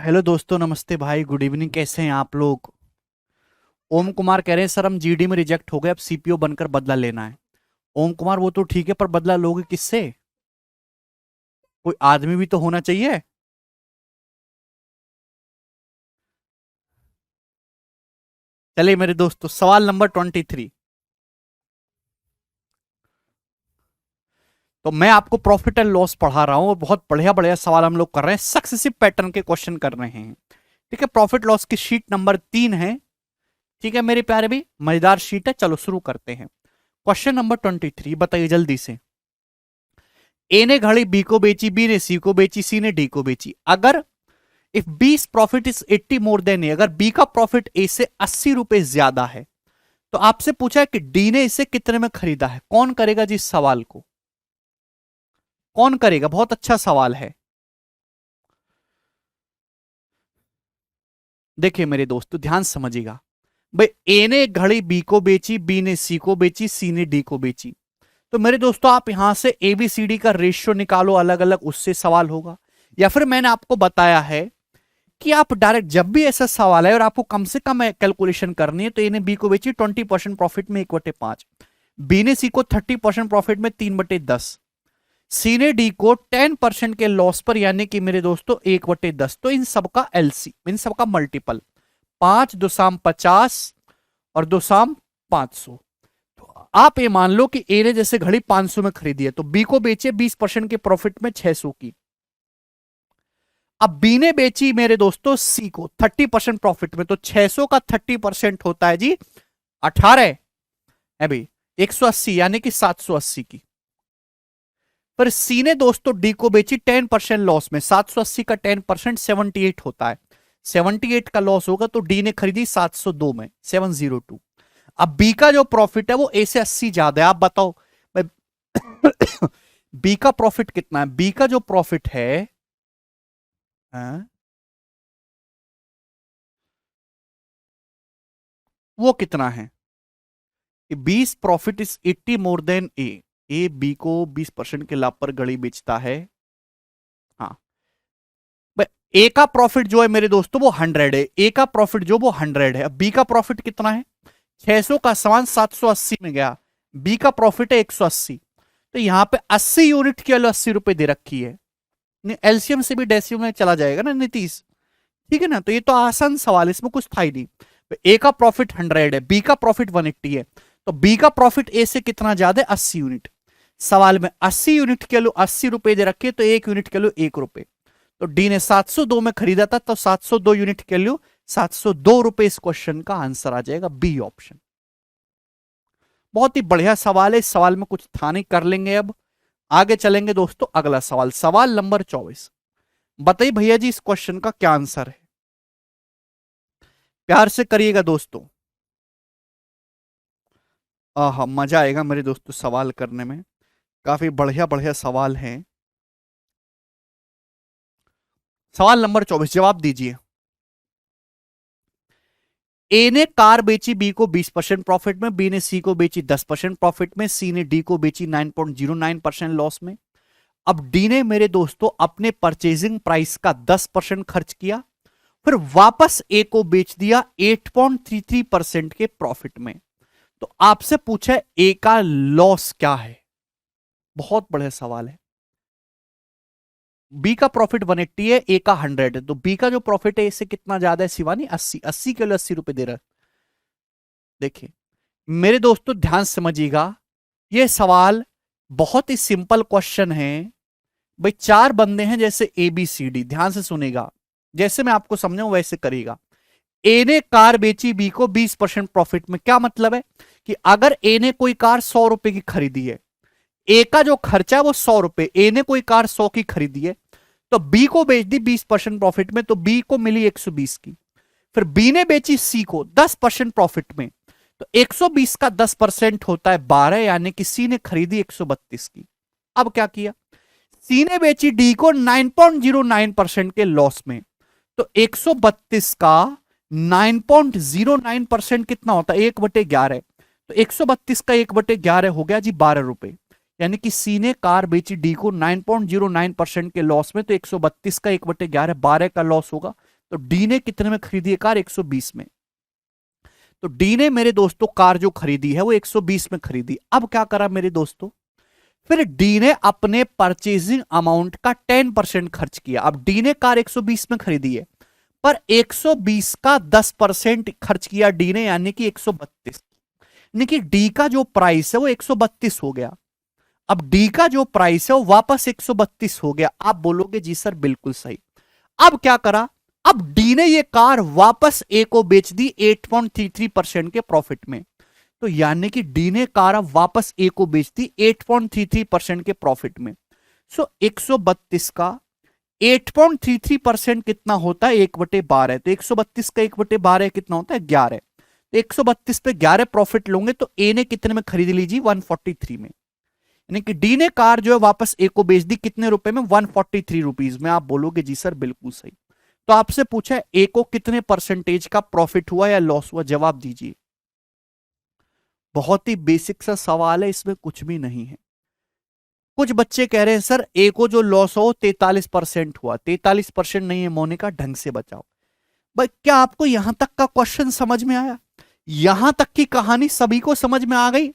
Hello दोस्तों, नमस्ते भाई, गुड इवनिंग। कैसे हैं आप लोग? ओम कुमार कह रहे हैं सर हम जीडी में रिजेक्ट हो गए, अब सीपीओ बनकर बदला लेना है। ओम कुमार वो तो ठीक है, पर बदला लोगे किससे? कोई आदमी भी तो होना चाहिए। चलिए मेरे दोस्तों, सवाल नंबर 23। तो मैं आपको प्रॉफिट एंड लॉस पढ़ा रहा हूं और बहुत बढ़िया बढ़िया सवाल हम लोग कर रहे हैं, सक्सेसिव पैटर्न के क्वेश्चन कर रहे हैं। ठीक है, प्रॉफिट लॉस की शीट नंबर 3 है। ठीक है मेरे प्यारे भी, मजेदार शीट है। चलो शुरू करते हैं। क्वेश्चन नंबर 23 बताइए जल्दी से। ए ने घड़ी बी को बेची, बी ने सी को बेची, सी ने डी को बेची। अगर इफ बीस प्रॉफिट इज 80 मोर देन ए, अगर बी का प्रॉफिट ए से 80 रुपए ज्यादा है, तो आपसे पूछा है कि डी ने इसे कितने में खरीदा है। कौन करेगा जी इस सवाल को? कौन करेगा? बहुत अच्छा सवाल है। देखिए मेरे दोस्तों, ध्यान समझिएगा। भाई ए ने घड़ी बी को बेची, बी ने सी को बेची, सी ने डी को बेची। तो मेरे दोस्तों आप यहां से एबीसीडी का रेशियो निकालो अलग अलग, उससे सवाल होगा। या फिर मैंने आपको बताया है कि आप डायरेक्ट जब भी ऐसा सवाल है और आपको कम से कम कैलकुलेशन करनी है, तो ए ने बी को बेची 20% प्रॉफिट में 1/5, बी ने सी को 30% प्रॉफिट में 3/10, सी ने डी को 10% के लॉस पर, यानी कि मेरे दोस्तों 1/10। तो इन सबका एलसी, इन सबका मल्टीपल 5 2 50 और 2 500। तो आप ये मान लो कि ए ने जैसे घड़ी 500 में खरीदी है, तो बी को बेचे 20% के प्रॉफिट में 600 की। अब बी ने बेची मेरे दोस्तों सी को 30% प्रॉफिट में, तो 600 का 30% होता है जी 18 है भाई, 180, यानी कि 780 की। पर सी ने दोस्तों डी को बेची 10% लॉस में, 780 का 10% 78 होता है। 78 का लॉस होगा, तो डी ने खरीदी 702 में, 702। अब बी का जो प्रॉफिट है वो ए से 80 ज्यादा है। आप बताओ बी का प्रॉफिट कितना है? बी का जो प्रॉफिट है, हाँ, वो कितना है? 20 profit is 80 more than A. A B को 20% के लाभ पर घड़ी बेचता है। हाँ, ए का प्रॉफिट जो है मेरे दोस्तों वो 100 है। ए का प्रॉफिट जो वो 100 है। अब बी का प्रॉफिट कितना है? 600 का सामान 780 में गया, बी का प्रॉफिट है 180। तो यहां पे 80 यूनिट की वैल्यू 80 रुपए दे रखी है। एलसीएम से भी डेसिमल में चला जाएगा ना नीतीश। ठीक है ना, तो ये तो आसान सवाल है, इसमें कुछ था ही नहीं। ए का प्रॉफिट 100 है, बी का प्रॉफिट 180 है, तो बी का प्रॉफिट ए से कितना ज्यादा है? 80 यूनिट। सवाल में 80 यूनिट के लिए 80 रुपए दे रखे, तो 1 यूनिट के लिए 1 रुपए। तो डी ने 702 में खरीदा था, तो 702 यूनिट के लिए 702 रुपए। इस क्वेश्चन का आंसर आ जाएगा बी ऑप्शन। बहुत ही बढ़िया सवाल है, इस सवाल में कुछ था नहीं, कर लेंगे। अब आगे चलेंगे दोस्तों, अगला सवाल, सवाल नंबर 24। बताइए भैया जी इस क्वेश्चन का क्या आंसर है? प्यार से करिएगा दोस्तों। हाँ, मजा आएगा मेरे दोस्तों सवाल करने में, काफी बढ़िया बढ़िया सवाल हैं। सवाल नंबर 24 जवाब दीजिए। ए ने कार बेची बी को 20% प्रॉफिट में, बी ने सी को बेची 10% प्रॉफिट में, सी ने डी को बेची 9.09% लॉस में। अब डी ने मेरे दोस्तों अपने परचेजिंग प्राइस का 10% खर्च किया, फिर वापस ए को बेच दिया 8.33% के प्रॉफिट में। तो आपसे पूछा ए का लॉस क्या है? बहुत बढ़िया सवाल है। बी का प्रॉफिट 180 है, ए का 100 है, तो बी का जो प्रॉफिट है इससे कितना ज्यादा है शिवानी? 80। 80 के लिए 80 रुपए दे रहा है। देखिए मेरे दोस्तों ध्यान समझिएगा, यह सवाल बहुत ही सिंपल क्वेश्चन है। भाई चार बंदे हैं जैसे ए बी सी डी, ध्यान से सुनेगा, जैसे मैं आपको समझाऊं वैसे करिएगा। ए ने कार बेची बी को 20% प्रॉफिट में। क्या मतलब है कि अगर ए ने कोई कार 100 रुपए की खरीदी है, ए का जो खर्चा है वो 100 रुपए, ए ने कोई कार 100 की खरीदी है, तो बी को बेच दी 20% प्रॉफिट में, तो बी को मिली 120 की। फिर बी ने बेची सी को 10% प्रॉफिट में, तो 120 का 10% होता है 12, यानी कि सी ने खरीदी 132 की। अब क्या किया? सी ने बेची डी को 9.09% के लॉस में, तो 132 का 9.09% कितना होता है? 1/11। तो 132 का 1/11 हो गया जी 12 रुपए, यानी कि सी ने कार बेची डी को 9.09% के लॉस में, तो 132 का 1/11 12 का लॉस होगा, तो डी ने कितने में खरीदी है कार? 120 में। तो डी ने मेरे दोस्तों कार जो खरीदी है वो 120 में खरीदी। अब क्या करा मेरे दोस्तों, फिर डी ने अपने परचेजिंग अमाउंट का 10% खर्च किया। अब डी ने कार 120 में खरीदी है, पर 120 का 10% खर्च किया डी ने, यानी कि 132। यानी कि डी का जो प्राइस है वो 132 हो गया। अब डी का जो प्राइस है वो वापस 132 हो गया। आप बोलोगे जी सर बिल्कुल सही। अब क्या करा, अब डी ने ये कार वापस ए को बेच दी 8.33% के प्रॉफिट में। तो यानी कि डी ने कार अब वापस ए को बेच दी 8.33% के प्रॉफिट में। सो 132 का 8.33% कितना होता है? 1/12। तो 132 का 1/12 कितना होता है? 11। तो 132 पे 11 प्रॉफिट लोगे तो ए ने कितने में खरीद लीजिए? 143 में। यानी कि डी ने कार जो है वापस ए को बेच दी कितने रुपए में? 143 रुपीज में। आप बोलोगे जी सर बिल्कुल सही। तो आपसे पूछा ए को कितने परसेंटेज का प्रॉफिट हुआ या लॉस हुआ? जवाब दीजिए। बहुत ही बेसिक सा सवाल है, इसमें कुछ भी नहीं है। कुछ बच्चे कह रहे हैं सर ए को जो लॉस हो 43% हुआ। 43% नहीं है मोनिका, ढंग से बचाओ भाई। क्या आपको यहां तक का क्वेश्चन समझ में आया? यहां तक की कहानी सभी को समझ में आ गई?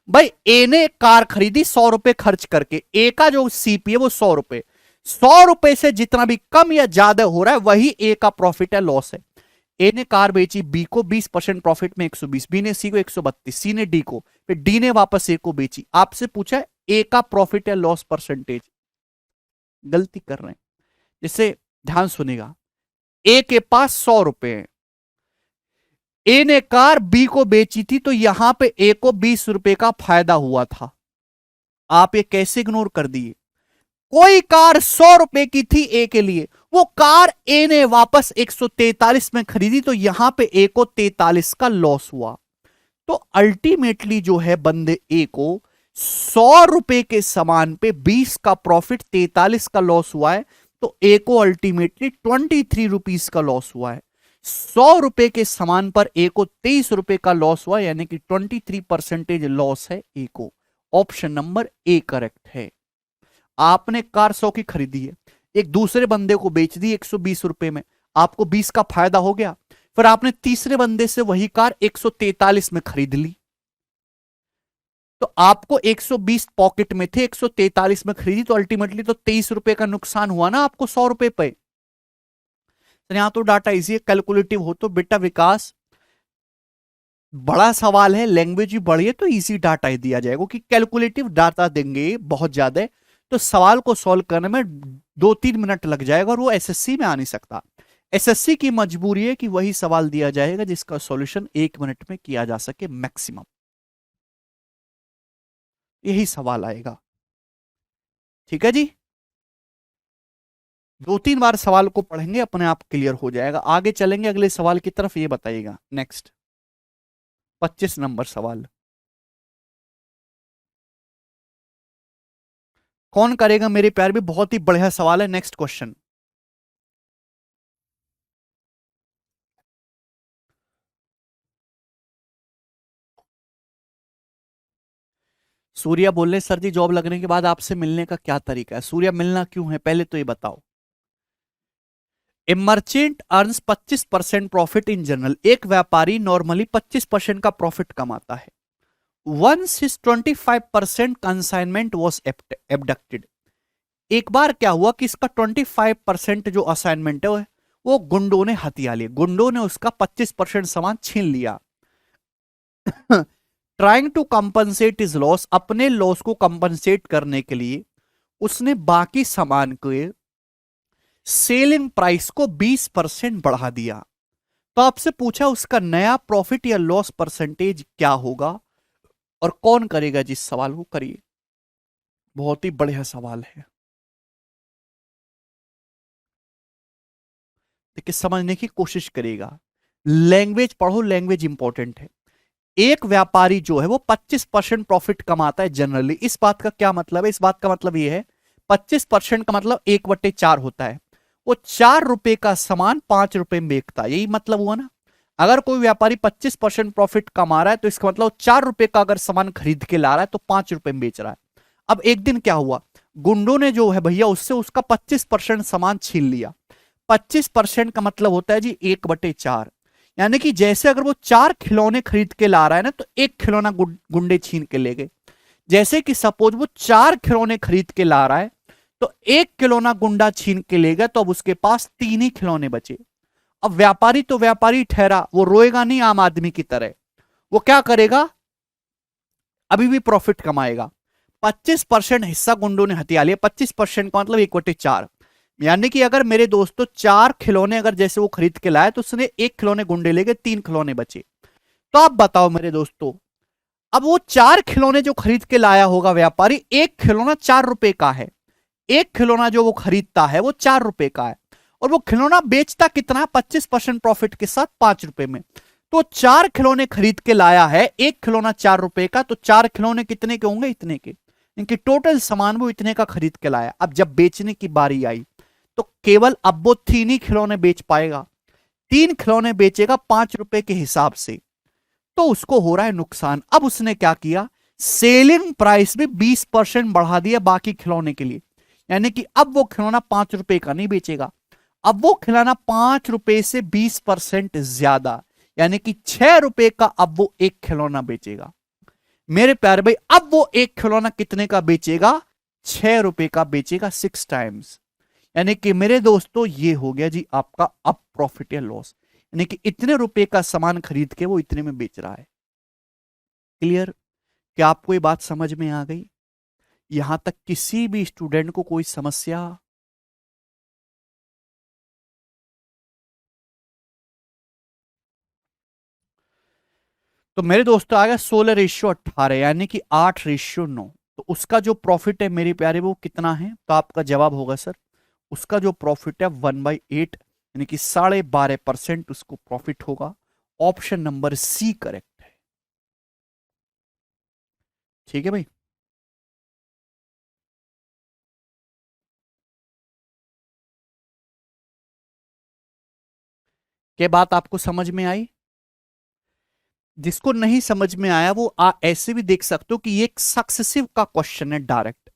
भाई ए ने कार खरीदी 100 रुपए खर्च करके। ए का जो सीपी है वो 100 रुपए। 100 रुपए से जितना भी कम या ज्यादा हो रहा है वही ए का प्रॉफिट है, लॉस है। ए ने कार बेची बी को 20% प्रॉफिट में 120, बी ने सी को 132, सी ने डी को, फिर डी ने वापस ए को बेची। आपसे पूछा है ए का प्रॉफिट या लॉस परसेंटेज। गलती कर रहे हैं। जैसे ध्यान सुनेगा, ए के पास 100 रुपए हैं, ए ने कार बी को बेची थी तो यहां पे ए को 20 रुपए का फायदा हुआ था। आप ये कैसे इग्नोर कर दिए? कोई कार 100 रुपए की थी ए के लिए, वो कार ए ने वापस 143 में खरीदी तो यहां पे ए को 43 का लॉस हुआ। तो अल्टीमेटली जो है बंदे ए को 100 रुपए के सामान पे 20 का प्रॉफिट, 43 का लॉस हुआ है। तो ए को अल्टीमेटली 23 रुपीज का लॉस हुआ है। 100 रुपए के सामान पर ए को 23 रुपए का लॉस हुआ, यानी कि 23% लॉस है ए को। ऑप्शन नंबर ए करेक्ट है। आपने कार 100 की खरीदी है, एक दूसरे बंदे को बेच दी 120 रुपए में, आपको 20 का फायदा हो गया। फिर आपने तीसरे बंदे से वही कार 143 में खरीद ली, तो आपको 120 पॉकेट में थे, 143 में खरीदी, तो अल्टीमेटली तो 23 रुपए का नुकसान हुआ ना आपको 100 रुपए पे। तो यहां तो डाटा इजी है, कैलकुलेटिव हो तो बेटा विकास बड़ा सवाल है, लैंग्वेज भी बड़ी है तो इजी डाटा ही दिया जाएगा। कि कैलकुलेटिव डाटा देंगे बहुत ज्यादा तो सवाल को सॉल्व करने में 2-3 मिनट लग जाएगा, और वो एसएससी में आ नहीं सकता। एसएससी की मजबूरी है कि वही सवाल दिया जाएगा जिसका सॉल्यूशन 1 मिनट में किया जा सके मैक्सिमम। यही सवाल आएगा, ठीक है जी। 2-3 बार सवाल को पढ़ेंगे अपने आप क्लियर हो जाएगा। आगे चलेंगे अगले सवाल की तरफ, ये बताइएगा। नेक्स्ट 25 नंबर सवाल कौन करेगा मेरे प्यार? भी बहुत ही बढ़िया सवाल है। नेक्स्ट क्वेश्चन, सूर्या बोल रहे सर जी जॉब लगने के बाद आपसे मिलने का क्या तरीका है? सूर्या मिलना क्यों है पहले तो ये बताओ। A merchant earns 25% profit in general. एक व्यापारी नॉर्मली 25% का प्रॉफिट कमाता है। Once his 25% consignment was abducted. एक बार क्या हुआ कि इसका 25% जो असाइनमेंट है वो गुंडों ने हथिया लिया। गुंडों ने उसका 25% सामान छीन लिया। Trying to compensate is loss. अपने लॉस को कंपनसेट करने के लिए उसने बाकी सामान के सेलिंग प्राइस को 20% बढ़ा दिया। तो आपसे पूछा उसका नया प्रॉफिट या लॉस परसेंटेज क्या होगा, और कौन करेगा जिस सवाल को? करिए, बहुत ही बढ़िया सवाल है। देखिए समझने की कोशिश करेगा, लैंग्वेज पढ़ो, लैंग्वेज इंपॉर्टेंट है। एक व्यापारी जो है वो 25% प्रॉफिट कमाता है जनरली। इस बात का क्या मतलब है? इस बात का मतलब ये है 25% का मतलब 1/4 होता है। वो 4 रुपए का सामान 5 रुपए में बेचता है, यही मतलब हुआ ना। अगर कोई व्यापारी 25% प्रॉफिट कमा रहा है तो इसका मतलब 4 रुपए का अगर सामान खरीद के ला रहा है तो 5 रुपए में बेच रहा है। अब एक दिन क्या हुआ, गुंडों ने जो है भैया उससे उसका 25% सामान छीन लिया। 25% का मतलब होता है जी 1/4। यानी कि जैसे अगर वो 4 खिलौने खरीद के ला रहा है ना, तो एक खिलौना गुंडे छीन के ले गए। जैसे कि सपोज वो 4 खिलौने खरीद के ला रहा है, तो एक खिलौना गुंडा छीन के ले गया, तो अब उसके पास 3 ही खिलौने बचे। अब व्यापारी तो व्यापारी ठहरा, वो रोएगा नहीं आम आदमी की तरह। वो क्या करेगा, अभी भी प्रॉफिट कमाएगा। 25% हिस्सा गुंडों ने हथिया लिया। 25% का मतलब 1/4। यानी कि अगर मेरे दोस्तों 4 खिलौने अगर जैसे वो खरीद के लाया, तो उसने एक खिलौने गुंडे ले गए, 3 खिलौने बचे। तो आप बताओ मेरे दोस्तों, अब वो 4 खिलौने जो खरीद के लाया होगा व्यापारी, एक खिलौना 4 रुपए का है। एक खिलौना जो वो खरीदता है वो 4 रुपए का है, और वो खिलौना बेचता कितना, 25% प्रॉफिट के साथ 5 रुपए में। तो 4 खिलौने खरीद के लाया है, एक खिलौना 4 रुपए का, तो 4 खिलौने कितने के होंगे, इतने के। इनकी टोटल सामान वो इतने का खरीद के लाया। अब जब बेचने की बारी आई, तो केवल अब वो 3 ही खिलौने बेच पाएगा। 3 खिलौने बेचेगा 5 रुपए के हिसाब से, तो उसको हो रहा है नुकसान। अब उसने क्या किया, सेलिंग प्राइस में 20% बढ़ा दिया बाकी खिलौने के लिए। यानी कि अब वो खिलौना 5 रुपए का नहीं बेचेगा, अब वो खिलौना 5 रुपए से 20% ज्यादा, यानी कि 6 रुपए का अब वो एक खिलौना बेचेगा। मेरे प्यारे भाई, अब वो एक खिलौना कितने का बेचेगा, 6 रुपए का बेचेगा, 6 टाइम्स। यानी कि मेरे दोस्तों ये हो गया जी आपका अप प्रॉफिट या लॉस। यानी कि इतने रुपए का सामान खरीद के वो इतने में बेच रहा है। क्लियर? क्या आपको ये बात समझ में आ गई? यहां तक किसी भी स्टूडेंट को कोई समस्या? तो मेरे दोस्तों आ गया 16:18, यानी कि 8:9। तो उसका जो प्रॉफिट है मेरे प्यारे वो कितना है, तो आपका जवाब होगा सर, उसका जो प्रॉफिट है 1/8, यानी कि 12.5% उसको प्रॉफिट होगा। ऑप्शन नंबर सी करेक्ट है। ठीक है भाई। क्या बात आपको समझ में आई? जिसको नहीं समझ में आया वो ऐसे भी देख सकते हो कि ये एक सक्सेसिव का क्वेश्चन है डायरेक्ट।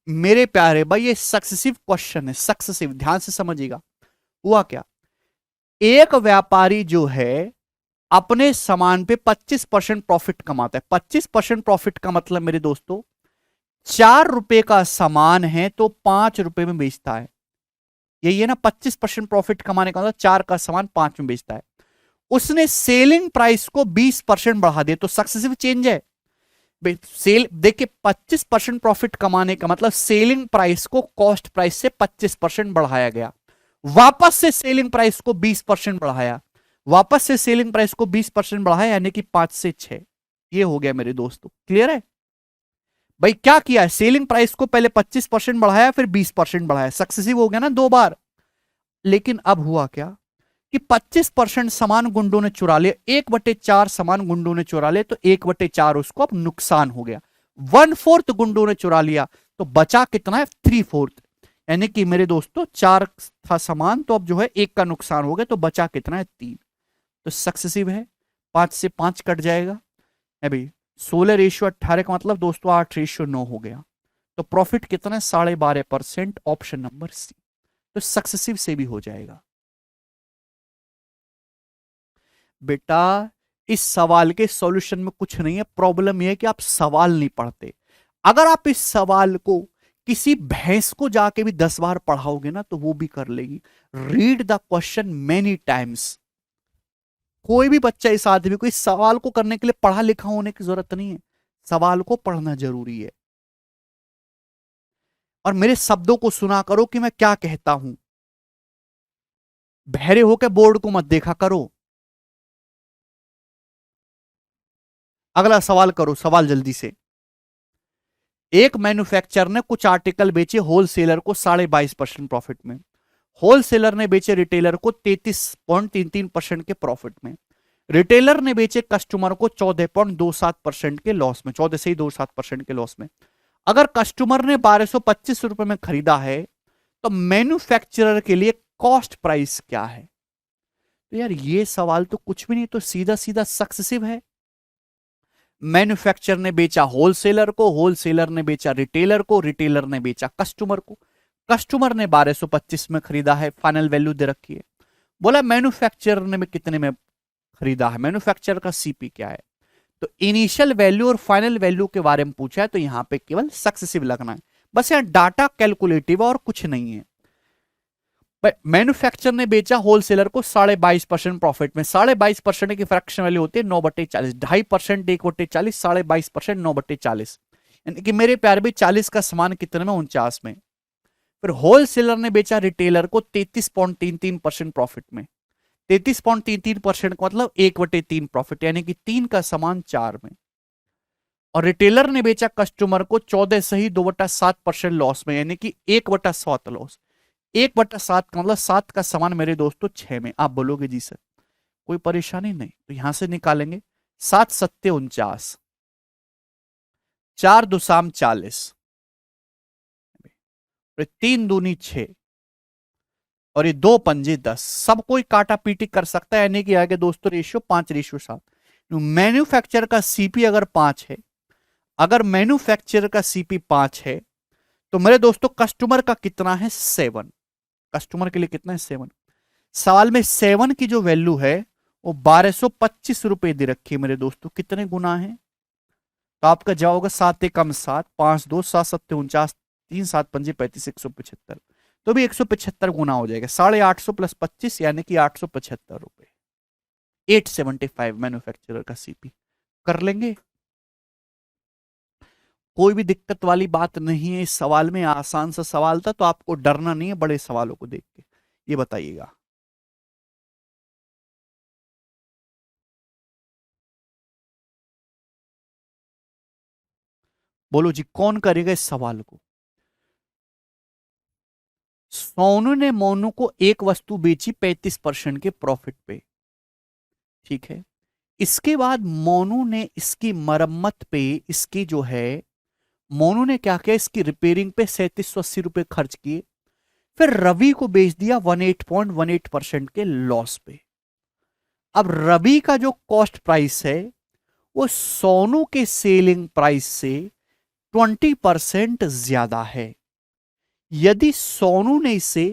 मेरे प्यारे भाई ये सक्सेसिव क्वेश्चन है, सक्सेसिव, ध्यान से समझिएगा। हुआ क्या, एक व्यापारी जो है अपने सामान पे 25% प्रॉफिट कमाता है। 25% प्रॉफिट का मतलब मेरे दोस्तों, 4 रुपए का सामान है तो 5 रुपए में बेचता है। यही है ना 25% प्रॉफिट कमाने का मतलब, 4 का सामान 5 में बेचता है। उसने सेलिंग प्राइस को 20% बढ़ा दिया, तो सक्सेसिव चेंज है। सेल देखिए, 25% प्रॉफिट कमाने का मतलब सेलिंग प्राइस को कॉस्ट प्राइस से 25% बढ़ाया गया, वापस से सेलिंग प्राइस को 20% बढ़ाया, वापस से सेलिंग प्राइस को 20% बढ़ाया, यानी कि 5 से 6। ये हो गया मेरे दोस्तों, क्लियर है भाई? क्या किया है, सेलिंग प्राइस को पहले 25% बढ़ाया, फिर 20% बढ़ाया, सक्सेसिव हो गया ना 2 बार। लेकिन अब हुआ क्या कि 25% सामान गुंडों ने चुरा लिया, 1/4 सामान गुंडों ने चुरा लिया, तो 1/4 उसको अब नुकसान हो गया। 1/4 गुंडों ने चुरा लिया, तो बचा कितना है, 3/4। यानी कि मेरे दोस्तों 4 था सामान, तो अब जो है 1 का नुकसान हो गया, तो बचा कितना है, 3। तो सक्सेसिव है, 5 से 5 कट जाएगा। अभी 16:18 का मतलब दोस्तों 8:9 हो गया। तो प्रॉफिट कितना है, 12.5%, ऑप्शन नंबर सी। तो सक्सेसिव से भी हो जाएगा। बेटा इस सवाल के सॉल्यूशन में कुछ नहीं है, प्रॉब्लम यह है कि आप सवाल नहीं पढ़ते। अगर आप इस सवाल को किसी भैंस को जाके भी 10 बार पढ़ाओगे ना, तो वो भी कर लेगी। Read the question many times. कोई भी बच्चा इस आदमी को इस सवाल को करने के लिए पढ़ा लिखा होने की जरूरत नहीं है, सवाल को पढ़ना जरूरी है। और मेरे शब्दों को सुना करो कि मैं क्या कहता हूं, बहरे होकर बोर्ड को मत देखा करो। अगला सवाल करो, सवाल जल्दी से। एक मैन्युफैक्चरर ने कुछ आर्टिकल बेचे होलसेलर को 22.5% प्रॉफिट में, होलसेलर ने बेचे रिटेलर को 33.33% के प्रॉफिट में, रिटेलर ने बेचे कस्टमर को 14.27% के लॉस में, 14 से ही 27% के लॉस में। अगर कस्टमर ने 1225 रुपए में खरीदा है, तो मैन्युफैक्चरर के लिए कॉस्ट प्राइस क्या है? तो यार ये सवाल तो कुछ भी नहीं, तो सीधा सीधा सक्सेसिव है। मैन्युफैक्चरर ने बेचा होलसेलर को, होलसेलर ने बेचा रिटेलर को, रिटेलर ने बेचा कस्टमर को। कस्टमर ने 1225 में खरीदा है, फाइनल वैल्यू दे रखी है। बोला मैन्युफैक्चरर ने में कितने में खरीदा है, मैन्युफैक्चरर का सीपी क्या है। तो इनिशियल वैल्यू और फाइनल वैल्यू के बारे में पूछा है, तो यहां पे केवल सक्सेसिव लगना है, बस यहां डाटा कैलकुलेटिव और कुछ नहीं है। मैन्युफैक्चरर ने बेचा होलसेलर को 22.5% प्रॉफिट में, 22.5% की फ्रैक्शन वैल्यू होती है 9/40, 2.5% 1/40, 22% 9/40, यानी कि मेरे प्यार भी 40 का समान कितने में, 49 में। फिर होलसेलर ने बेचा रिटेलर को 33.33% प्रॉफिट में, 33.33% का मतलब 1/3 प्रॉफिट, यानी कि 3 का समान 4 में। और रिटेलर ने बेचा कस्टमर को 14 सही 2/7% लॉस में, यानी कि 1/7 लॉस, 1/7 का मतलब 7 का समान मेरे दोस्तों 6 में। आप बोलोगे जी सर कोई परेशानी नहीं, तो यहां से निकालेंगे 7 सत्ते 49, 4 दुसाम 40, 3 दूनी 6 और ये 2 पंजे 10। सब कोई काटा पीटी कर सकता है, यानी कि आगे दोस्तों रेशियो 5:7। मैन्युफैक्चर का सीपी अगर 5 है, अगर मैन्युफैक्चरर का सीपी 5 है, तो मेरे दोस्तों कस्टमर का कितना है 7, कस्टमर के लिए कितना है 7। सवाल में 7 की जो वैल्यू है वो 1225 रुपए दे रखी है मेरे दोस्तों, कितने गुना है, तो आपका जवाब होगा 7 कम 7, 5 2 7 7 49, 3 7 5 35, 175, तो भी 175 गुना हो जाएगा, 850 प्लस 25 यानी कि 875 रुपए, 875 मैन्युफैक्चरर का सीपी। कर लेंगे, कोई भी दिक्कत वाली बात नहीं है इस सवाल में, आसान सा सवाल था, तो आपको डरना नहीं है बड़े सवालों को देख के। ये बताइएगा, बोलो जी कौन करेगा इस सवाल को। सोनू ने मोनू को एक वस्तु बेची 35% के प्रॉफिट पे, ठीक है। इसके बाद मोनू ने इसकी मरम्मत पे, इसकी जो है मोनू ने क्या किया, इसकी रिपेयरिंग पे 3780 रुपए खर्च किए, फिर रवि को बेच दिया 18.18% के लॉस पे। अब रवि का जो कॉस्ट प्राइस है वो सोनू के सेलिंग प्राइस से 20% ज्यादा है। यदि सोनू ने इसे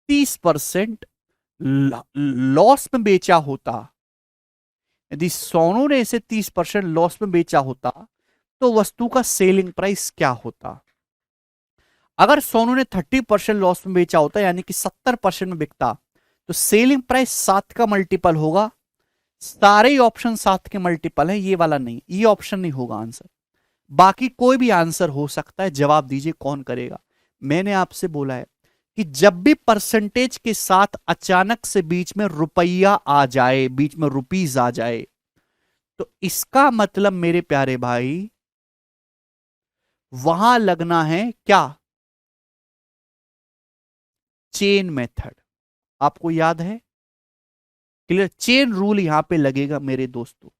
30% लॉस में बेचा होता, यदि सोनू ने इसे 30% लॉस में बेचा होता, तो वस्तु का सेलिंग प्राइस क्या होता। अगर सोनू ने 30% लॉस में बेचा होता, यानी कि 70% में बिकता, तो सेलिंग प्राइस 7 का मल्टीपल होगा। सारे ऑप्शन 7 के मल्टीपल है, ये वाला नहीं, ये ऑप्शन नहीं होगा आंसर। बाकी कोई भी आंसर हो सकता है, जवाब दीजिए कौन करेगा। मैंने आपसे बोला है कि जब भी परसेंटेज के साथ अचानक से बीच में रुपया आ जाए, बीच में रुपीज आ जाए, तो इसका मतलब मेरे प्यारे भाई वहां लगना है क्या, चेन मेथड। आपको याद है, क्लियर, चेन रूल यहां पे लगेगा मेरे दोस्तों।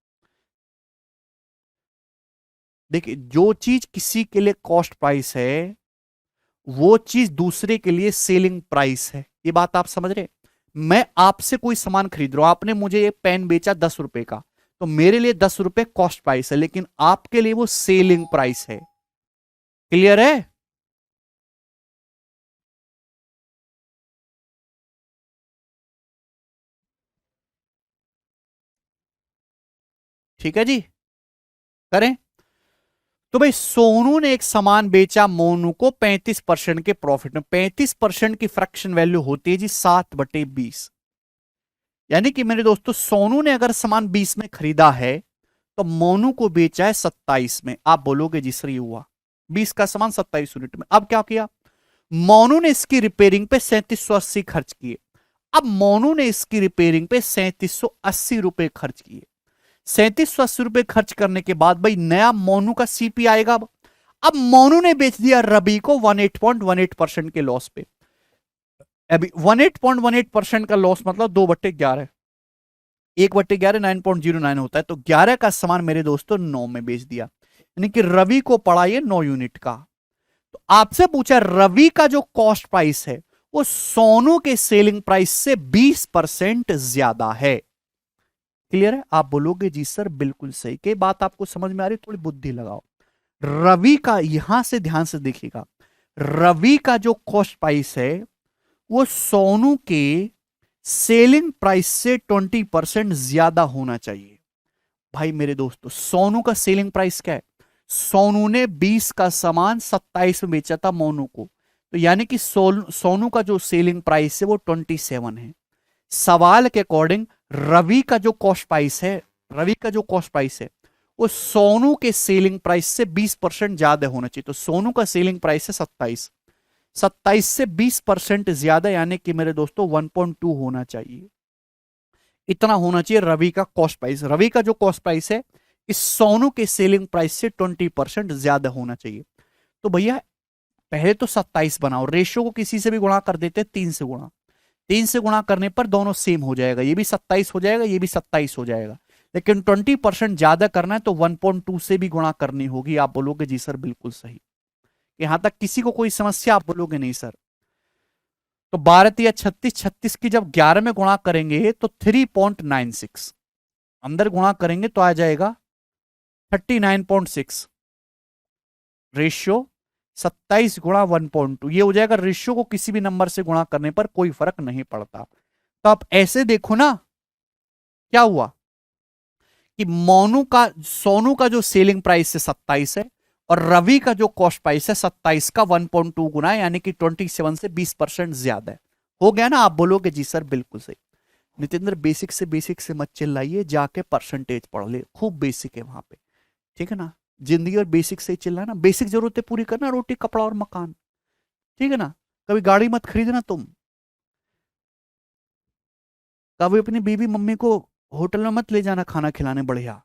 देखिए जो चीज किसी के लिए कॉस्ट प्राइस है, वो चीज दूसरे के लिए सेलिंग प्राइस है। ये बात आप समझ रहे। मैं आपसे कोई सामान खरीद रहा हूं, आपने मुझे ये पेन बेचा 10 रुपए का, तो मेरे लिए 10 रुपए कॉस्ट प्राइस है, लेकिन आपके लिए वो सेलिंग प्राइस है। क्लियर है। ठीक है जी, करें। तो भाई सोनू ने एक सामान बेचा मोनू को 35% के प्रॉफिट में, 35% की फ्रैक्शन वैल्यू होती है जी 7/20, यानी कि मेरे दोस्तों सोनू ने अगर सामान 20 में खरीदा है, तो मोनू को बेचा है 27 में। आप बोलोगे जी सर ये हुआ, 20 का सामान 27 यूनिट में। अब क्या किया, मोनू ने इसकी रिपेयरिंग पे 3780 खर्च किए। अब मोनू ने इसकी रिपेयरिंग पे 3780 रुपए खर्च किए। 3780 रुपए खर्च करने के बाद भाई नया मोनू का सीपी आएगा। अब मोनू ने बेच दिया रवि को 18.18% के लॉस पे। अभी 18.18% का लॉस मतलब 2/11, 1/11 9.09 होता है, तो 11 का सामान मेरे दोस्तों 9 में बेच दिया, यानी कि रवि को पड़ा ये 9 यूनिट का। तो आपसे पूछा रवि का जो कॉस्ट प्राइस है वो सोनू के सेलिंग प्राइस से 20% ज्यादा है। क्लियर है। आप बोलोगे जी सर बिल्कुल सही, के बात आपको समझ में आ रही, थोड़ी बुद्धि लगाओ। रवि का, यहां से ध्यान से देखिएगा, रवि का जो कॉस्ट प्राइस है वो सोनू के सेलिंग प्राइस से 20% ज्यादा होना चाहिए। भाई मेरे दोस्तों, सोनू का सेलिंग प्राइस क्या है? सोनू ने 20 का सामान 27 में बेचा था मोनू को, तो यानी कि सोनू का जो सेलिंग प्राइस है वो 27 है। सवाल के अकॉर्डिंग रवि का जो कॉस्ट प्राइस है, रवि का जो कॉस्ट प्राइस है वो सोनू के सेलिंग प्राइस से 20% ज्यादा होना चाहिए। तो सोनू का सेलिंग प्राइस है 27, 27 से 20% ज्यादा, यानी कि मेरे दोस्तों 1.2 होना चाहिए। इतना होना चाहिए रवि का कॉस्ट प्राइस। रवि का जो कॉस्ट प्राइस है इस सोनू के सेलिंग प्राइस से 20% ज्यादा होना चाहिए। तो भैया पहले तो 27 बनाओ, रेशियो को किसी से भी गुणा कर देते, 3 से गुणा, 3 से गुणा करने पर दोनों सेम हो जाएगा, ये भी 27 हो जाएगा, ये भी 27 हो जाएगा। लेकिन 20% ज्यादा करना है तो 1.2 से भी गुणा करनी होगी। आप बोलोगे जी सर बिल्कुल सही। यहां तक किसी को कोई समस्या? आप बोलोगे नहीं सर। तो 12 या 36, 36 की जब 11 में गुणा करेंगे तो 3.96, अंदर गुणा करेंगे तो आ जाएगा 39.6। रेशियो 27 गुणा 1.2, ये हो जाएगा। रेशियो को किसी भी नंबर से गुणा करने पर कोई फर्क नहीं पड़ता। तो आप ऐसे देखो ना, क्या हुआ कि मोनू का, सोनू का जो सेलिंग प्राइस है 27 है और रवि का जो कॉस्ट प्राइस है 27 का 1.2 गुना है, यानी कि 27 से 20% ज्यादा है। हो गया ना? आप बोलोगे जी सर बिल्कुल सही। नितेंद्र बेसिक से मत चिल्लाइए, जाके परसेंटेज पढ़ ले, खूब बेसिक है वहां पे, ठीक है ना? जिंदगी और बेसिक से ही चिल्लाना, बेसिक जरूरतें पूरी करना, रोटी कपड़ा और मकान, ठीक है ना? कभी गाड़ी मत खरीदना तुम, कभी अपनी बीवी मम्मी को होटल में मत ले जाना खाना खिलाने बढ़िया,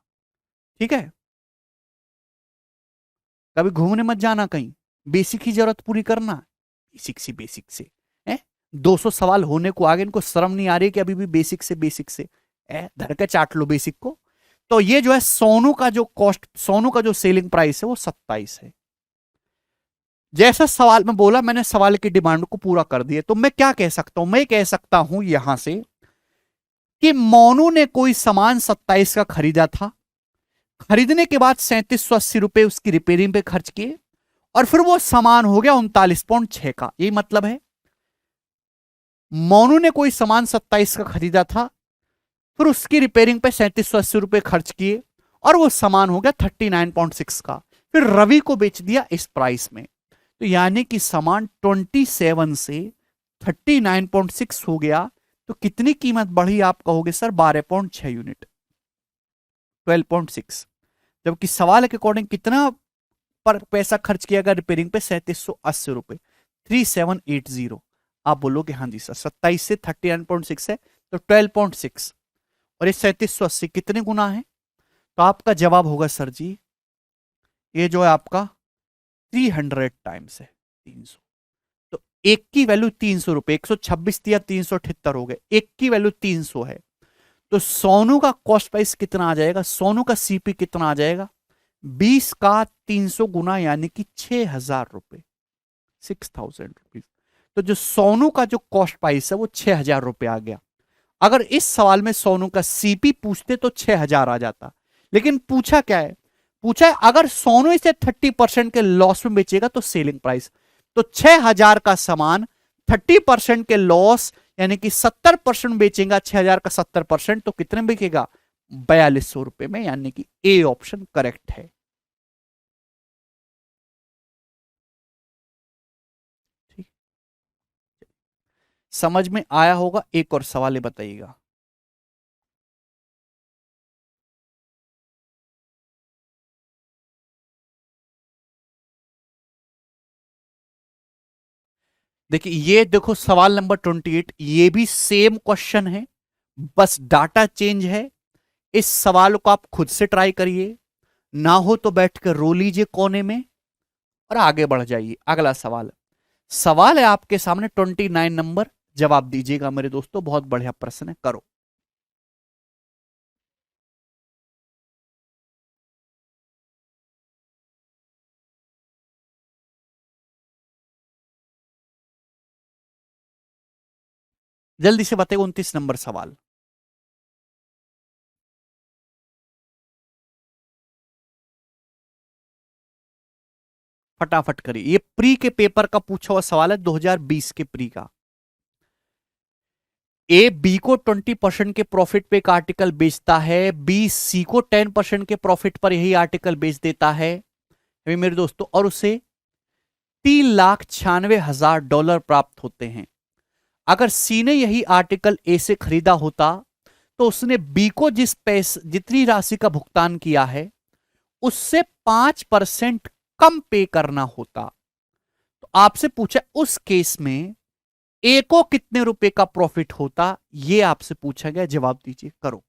ठीक है? कभी घूमने मत जाना कहीं, बेसिक ही जरूरत पूरी करना, बेसिक से है। 200 सवाल होने को आगे, इनको शर्म नहीं आ रही कि अभी भी बेसिक से धर के चाट लो बेसिक को। तो ये जो है सोनू का जो कॉस्ट, सोनू का जो सेलिंग प्राइस है वो 27 है। जैसा सवाल में बोला, मैंने सवाल की डिमांड को पूरा कर दिया। तो मैं क्या कह सकता हूं? मैं कह सकता हूं यहां से कि मोनू ने कोई सामान 27 का खरीदा था, खरीदने के बाद 3780 रुपए उसकी रिपेयरिंग पे खर्च किए और फिर वो सामान हो गया 39.6 का। यही मतलब है, मोनू ने कोई सामान 27 का खरीदा था, फिर उसकी रिपेयरिंग पे 3780 रुपए खर्च किए और वो सामान हो गया 39.6 का, फिर रवि को बेच दिया इस प्राइस में। तो यानी कि सामान 27 से 39.6 हो गया। तो कितनी कीमत बढ़ी आप कहोगे सर? 12.6 यूनिट, 12.6। जबकि सवाल के अकॉर्डिंग कितना पर पैसा खर्च किया गया रिपेयरिंग पे? 3780 रुपए, 3780। आप बोलोगे हाँ जी सर, 27 से 39.6 है तो 12.6, और ये 3780 कितने गुना है? तो आपका जवाब होगा सर जी, ये जो है आपका 300 टाइम्स है, 300। तो एक की वैल्यू 300 रुपए, 126 दिया 378 हो गए, एक की वैल्यू 300 है। तो सोनू का कॉस्ट प्राइस कितना आ जाएगा? सोनू का सीपी कितना आ जाएगा? 20 का 300 गुना, यानी कि 6000 रुपए, 6000 रुपीज। तो जो सोनू का जो कॉस्ट प्राइस है वो 6000 रुपए आ गया। अगर इस सवाल में सोनू का सीपी पूछते तो 6000 आ जाता, लेकिन पूछा क्या है? पूछा है अगर सोनू इसे 30% के लॉस में बेचेगा तो सेलिंग प्राइस। तो 6000 का सामान 30% के लॉस, यानी कि 70% बेचेगा, 6000 का 70%, तो कितने में बिकेगा? 4200 रुपए में, यानी कि ए ऑप्शन करेक्ट है। ठीक, समझ में आया होगा? एक और सवाल बताइएगा। देखिए, ये देखो सवाल नंबर 28, ये भी सेम क्वेश्चन है, बस डाटा चेंज है। इस सवाल को आप खुद से ट्राई करिए, ना हो तो बैठ कर रो लीजिए कोने में और आगे बढ़ जाइए। अगला सवाल, सवाल है आपके सामने 29 नंबर, जवाब दीजिएगा मेरे दोस्तों, बहुत बढ़िया प्रश्न है, करो। जल्दी से बताइए 29 नंबर सवाल। फटाफट करिए, ये प्री के पेपर का पूछा हुआ सवाल है, 2020 के प्री का। ए बी को 20% के प्रॉफिट पे एक आर्टिकल बेचता है, बी सी को 10% के प्रॉफिट पर यही आर्टिकल बेच देता है अभी मेरे दोस्तों, और उसे $3,96,000 प्राप्त होते हैं। अगर सी ने यही आर्टिकल ए से खरीदा होता तो उसने बी को जितनी राशि का भुगतान किया है उससे 5% कम पे करना होता। तो आपसे पूछा उस केस में ए को कितने रुपए का प्रॉफिट होता, यह आपसे पूछा गया, जवाब दीजिए, करो।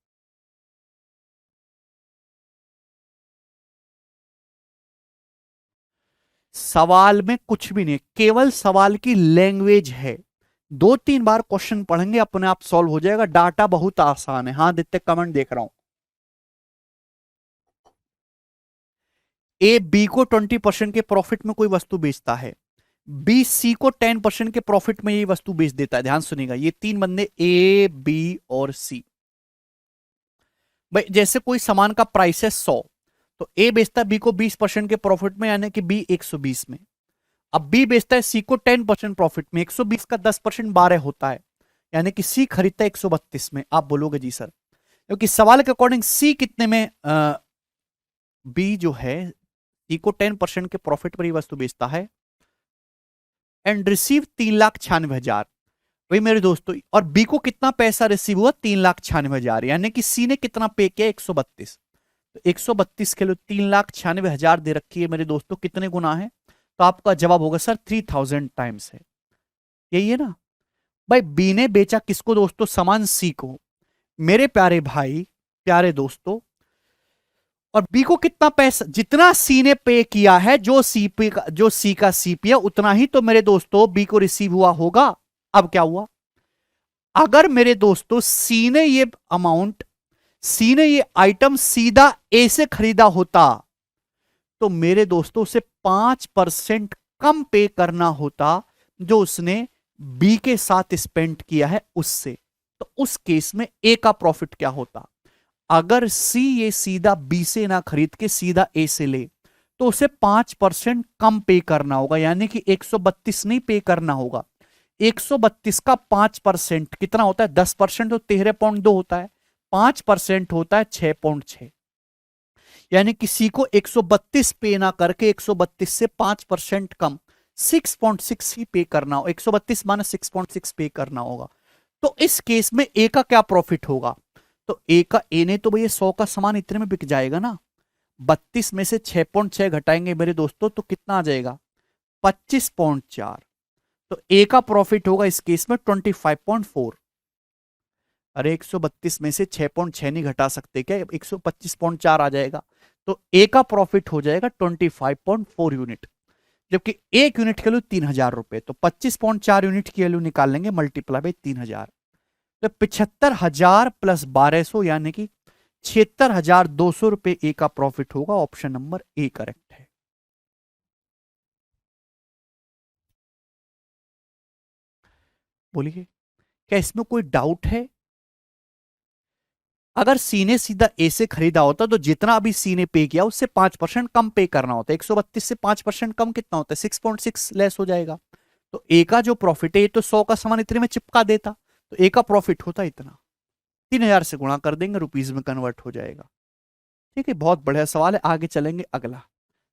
सवाल में कुछ भी नहीं, केवल सवाल की लैंग्वेज है। 2-3 बार क्वेश्चन पढ़ेंगे अपने आप सॉल्व हो जाएगा, डाटा बहुत आसान है। हाँ दित्य, कमेंट देख रहा हूं। ए बी को 20% के प्रॉफिट में कोई वस्तु बेचता है, बी सी को 10% के प्रॉफिट में ये वस्तु बेच देता है। ध्यान सुनिएगा, ये तीन बंदे ए बी और सी। भाई जैसे कोई सामान का प्राइस है 100, तो ए बेचता है बी को 20% के प्रॉफिट में, यानी कि बी 120 में। अब बी बेचता है सी को 10% प्रॉफिट में, 120 का 10% 12 होता है, यानी कि सी खरीदता है 132 में। आप बोलोगे जी सर, क्योंकि सवाल के अकॉर्डिंग सी कितने में, बी जो है सी को 10% के प्रॉफिट पर ही वस्तु बेचता है एंड रिसीव 3,96,000। वही मेरे दोस्तों, और बी को कितना पैसा रिसीव हुआ, 3,96,000, यानी कि सी ने कितना पे किया, 132। तो 132 के लिए 3,96,000 दे रखी है मेरे दोस्तों, कितने गुना है, तो आपका जवाब होगा सर 3,000 टाइम्स है। यही है ना भाई। बी ने बेचा किसको दोस्तों, सामान सी को। मेरे प्यारे भाई, प्यारे दोस्तों, और बी को कितना पैसा, जितना सी ने पे किया है, जो सी का सीपी है उतना ही तो मेरे दोस्तों बी को रिसीव हुआ होगा। अब क्या हुआ, अगर मेरे दोस्तों सी ने ये आइटम सीधा ए से खरीदा होता तो मेरे दोस्तों उसे 5% कम पे करना होता जो उसने बी के साथ स्पेंड किया है उससे। तो उस केस में ए का प्रॉफिट क्या होता, अगर सी ये सीधा बी से ना खरीद के सीधा ए से ले तो उसे 5% कम पे करना होगा, यानी कि 132 नहीं पे करना होगा। 132 का 5% कितना होता है, 10% तो 13.2 होता है, 5% होता है 6.6, यानी किसी को 132 पे ना करके 132 से 5% कम 6.6 ही पे करना हो, 132 माइनस 6.6 पे करना होगा। तो इस केस में ए का क्या प्रॉफिट होगा, तो ए ने तो भैया 100 का सामान इतने में बिक जाएगा ना, 32 में से 6.6 घटाएंगे मेरे दोस्तों तो कितना आ जाएगा, 25.4। तो ए का प्रॉफिट होगा इस केस में 25.4। अरे 132 में से 6.6 नहीं घटा सकते क्या, 125.4 आ जाएगा। तो ए का प्रॉफिट हो जाएगा 25.4 यूनिट, जबकि एक यूनिट की वैल्यू 3,000 रुपए। तो 25.4 यूनिट की वैल्यू निकाल लेंगे, मल्टीप्लाई बाई 3,000, तो 75,000 प्लस 1,200 यानी कि 76,200 रुपए ए का प्रॉफिट होगा। ऑप्शन नंबर ए करेक्ट है। बोलिए, क्या इसमें कोई डाउट है। अगर सी ने सीधा ए से खरीदा होता तो जितना अभी सी ने पे किया उससे 5% कम पे करना होता है। 132 से 5% कम कितना होता है, 6.6 लेस हो जाएगा। तो ए का जो प्रॉफिट है, ये तो 100 का सामान इतने में चिपका देता, तो ए का प्रॉफिट होता इतना। 3,000 से गुणा कर देंगे, रुपीज में कन्वर्ट हो जाएगा। ठीक है, बहुत बढ़िया सवाल है। आगे चलेंगे, अगला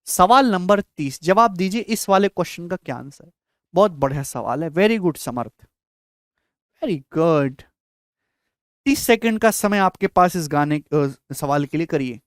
सवाल नंबर 30, जवाब दीजिए इस वाले क्वेश्चन का क्या आंसर। बहुत बढ़िया सवाल है, वेरी गुड समर्थ, वेरी गुड। 30 सेकंड का समय आपके पास इस गाने सवाल के लिए, करिए।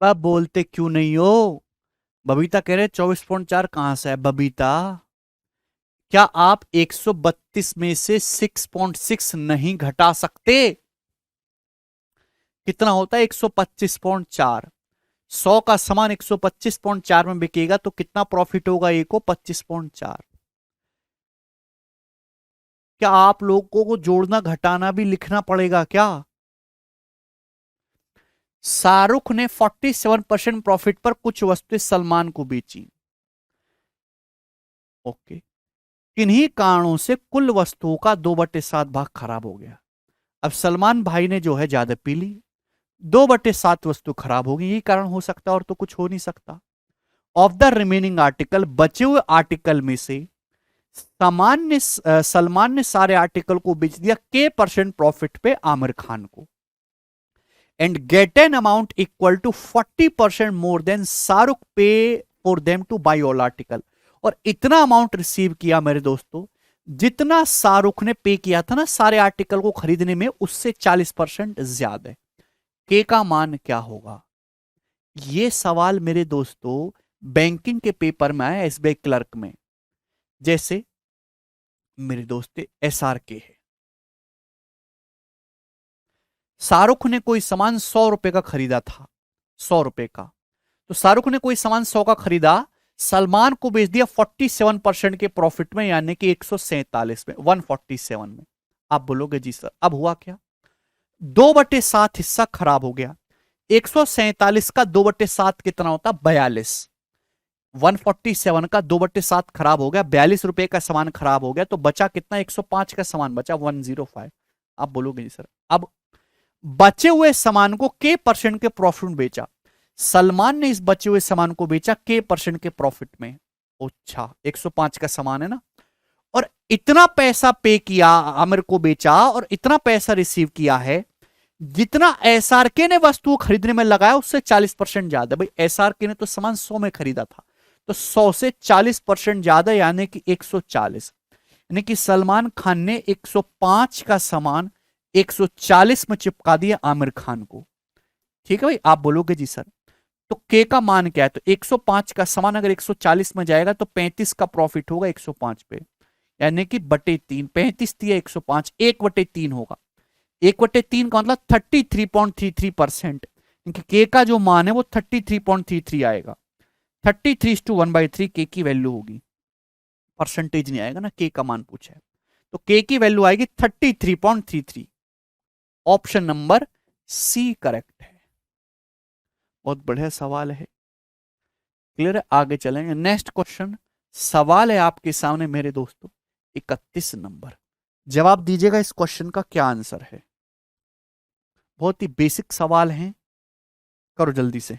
अब बोलते क्यों नहीं हो? बबीता कह रहे 24.4 कहां से है बबीता? क्या आप 132 में से 6.6 नहीं घटा सकते? कितना होता है 125.4? 100 का सामान 125.4 में बिकेगा तो कितना प्रॉफिट होगा? ए को 25.4। क्या आप लोगों को जोड़ना घटाना भी लिखना पड़ेगा क्या? शाहरुख ने 47% प्रॉफिट पर कुछ वस्तुएं सलमान को बेची। ओके। किन्हीं कारणों से कुल वस्तुओं का 2/7 भाग खराब हो गया। अब सलमान भाई ने जो है ज्यादा पी ली, 2/7 वस्तु खराब हो गई। यही कारण हो सकता है और तो कुछ हो नहीं सकता। ऑफ द रिमेनिंग आर्टिकल, बचे हुए आर्टिकल में से सलमान ने सारे आर्टिकल को बेच दिया K% प्रॉफिट पे आमिर खान को, and get an amount equal to 40% more than Shahrukh pay for them to buy all article. और इतना अमाउंट रिसीव किया मेरे दोस्तों, जितना शाहरुख ने पे किया था ना सारे आर्टिकल को खरीदने में, उससे 40% ज्यादा है। के का मान क्या होगा? ये सवाल मेरे दोस्तों बैंकिंग के पेपर में आया, एसबीआई क्लर्क में। जैसे मेरे दोस्त SRK है, शाहरुख ने कोई सामान 100 रुपए का खरीदा था, 100 रुपए का। तो शाहरुख ने कोई सामान 100 का खरीदा, सलमान को बेच दिया 47% के प्रॉफिट में, यानी कि 147 में, 147 में। आप बोलोगे जी सर अब हुआ क्या? 2/7 हिस्सा खराब हो गया। 147 का 2/7 कितना होता? 42। 147 का 2/7 खराब हो गया, 42 रुपए का सामान खराब हो गया, तो बचा कितना? 105 का सामान बचा, 105। आप बोलोगे जी सर अब बचे हुए सामान को K% के प्रॉफिट में बेचा। सलमान ने इस बचे हुए सामान को बेचा K% के प्रॉफिट में। अच्छा 105 का सामान है ना, और इतना पैसा पे किया, आमिर को बेचा और इतना पैसा रिसीव किया है जितना SRK ने वस्तु खरीदने में लगाया उससे 40% ज्यादा। भाई SRK ने तो सामान 100 में खरीदा था, तो 100 से 40% ज्यादा, यानी कि 140। यानी कि सलमान खान ने 105 का सामान 140 में चिपका दिया आमिर खान को। ठीक है भाई, आप बोलोगे जी सर तो के का मान क्या है? तो 105 का सामान अगर 140 में जाएगा तो 35 का प्रॉफिट होगा 105 पे, यानी कि बटे 3, 35 दिया 105, 1/3 होगा। 1/3 का मतलब 33.33%, क्योंकि के का जो मान है वो 33.33 आएगा। 33:1/3 के की वैल्यू होगी, परसेंटेज नहीं आएगा ना, के का मान पूछा है। तो के की वैल्यू आएगी 33.33। ऑप्शन नंबर सी करेक्ट है। बहुत बढ़िया सवाल है। क्लियर है? आगे चलेंगे, नेक्स्ट क्वेश्चन। सवाल है आपके सामने मेरे दोस्तों 31 नंबर। जवाब दीजिएगा इस क्वेश्चन का क्या आंसर है। बहुत ही बेसिक सवाल है, करो जल्दी से।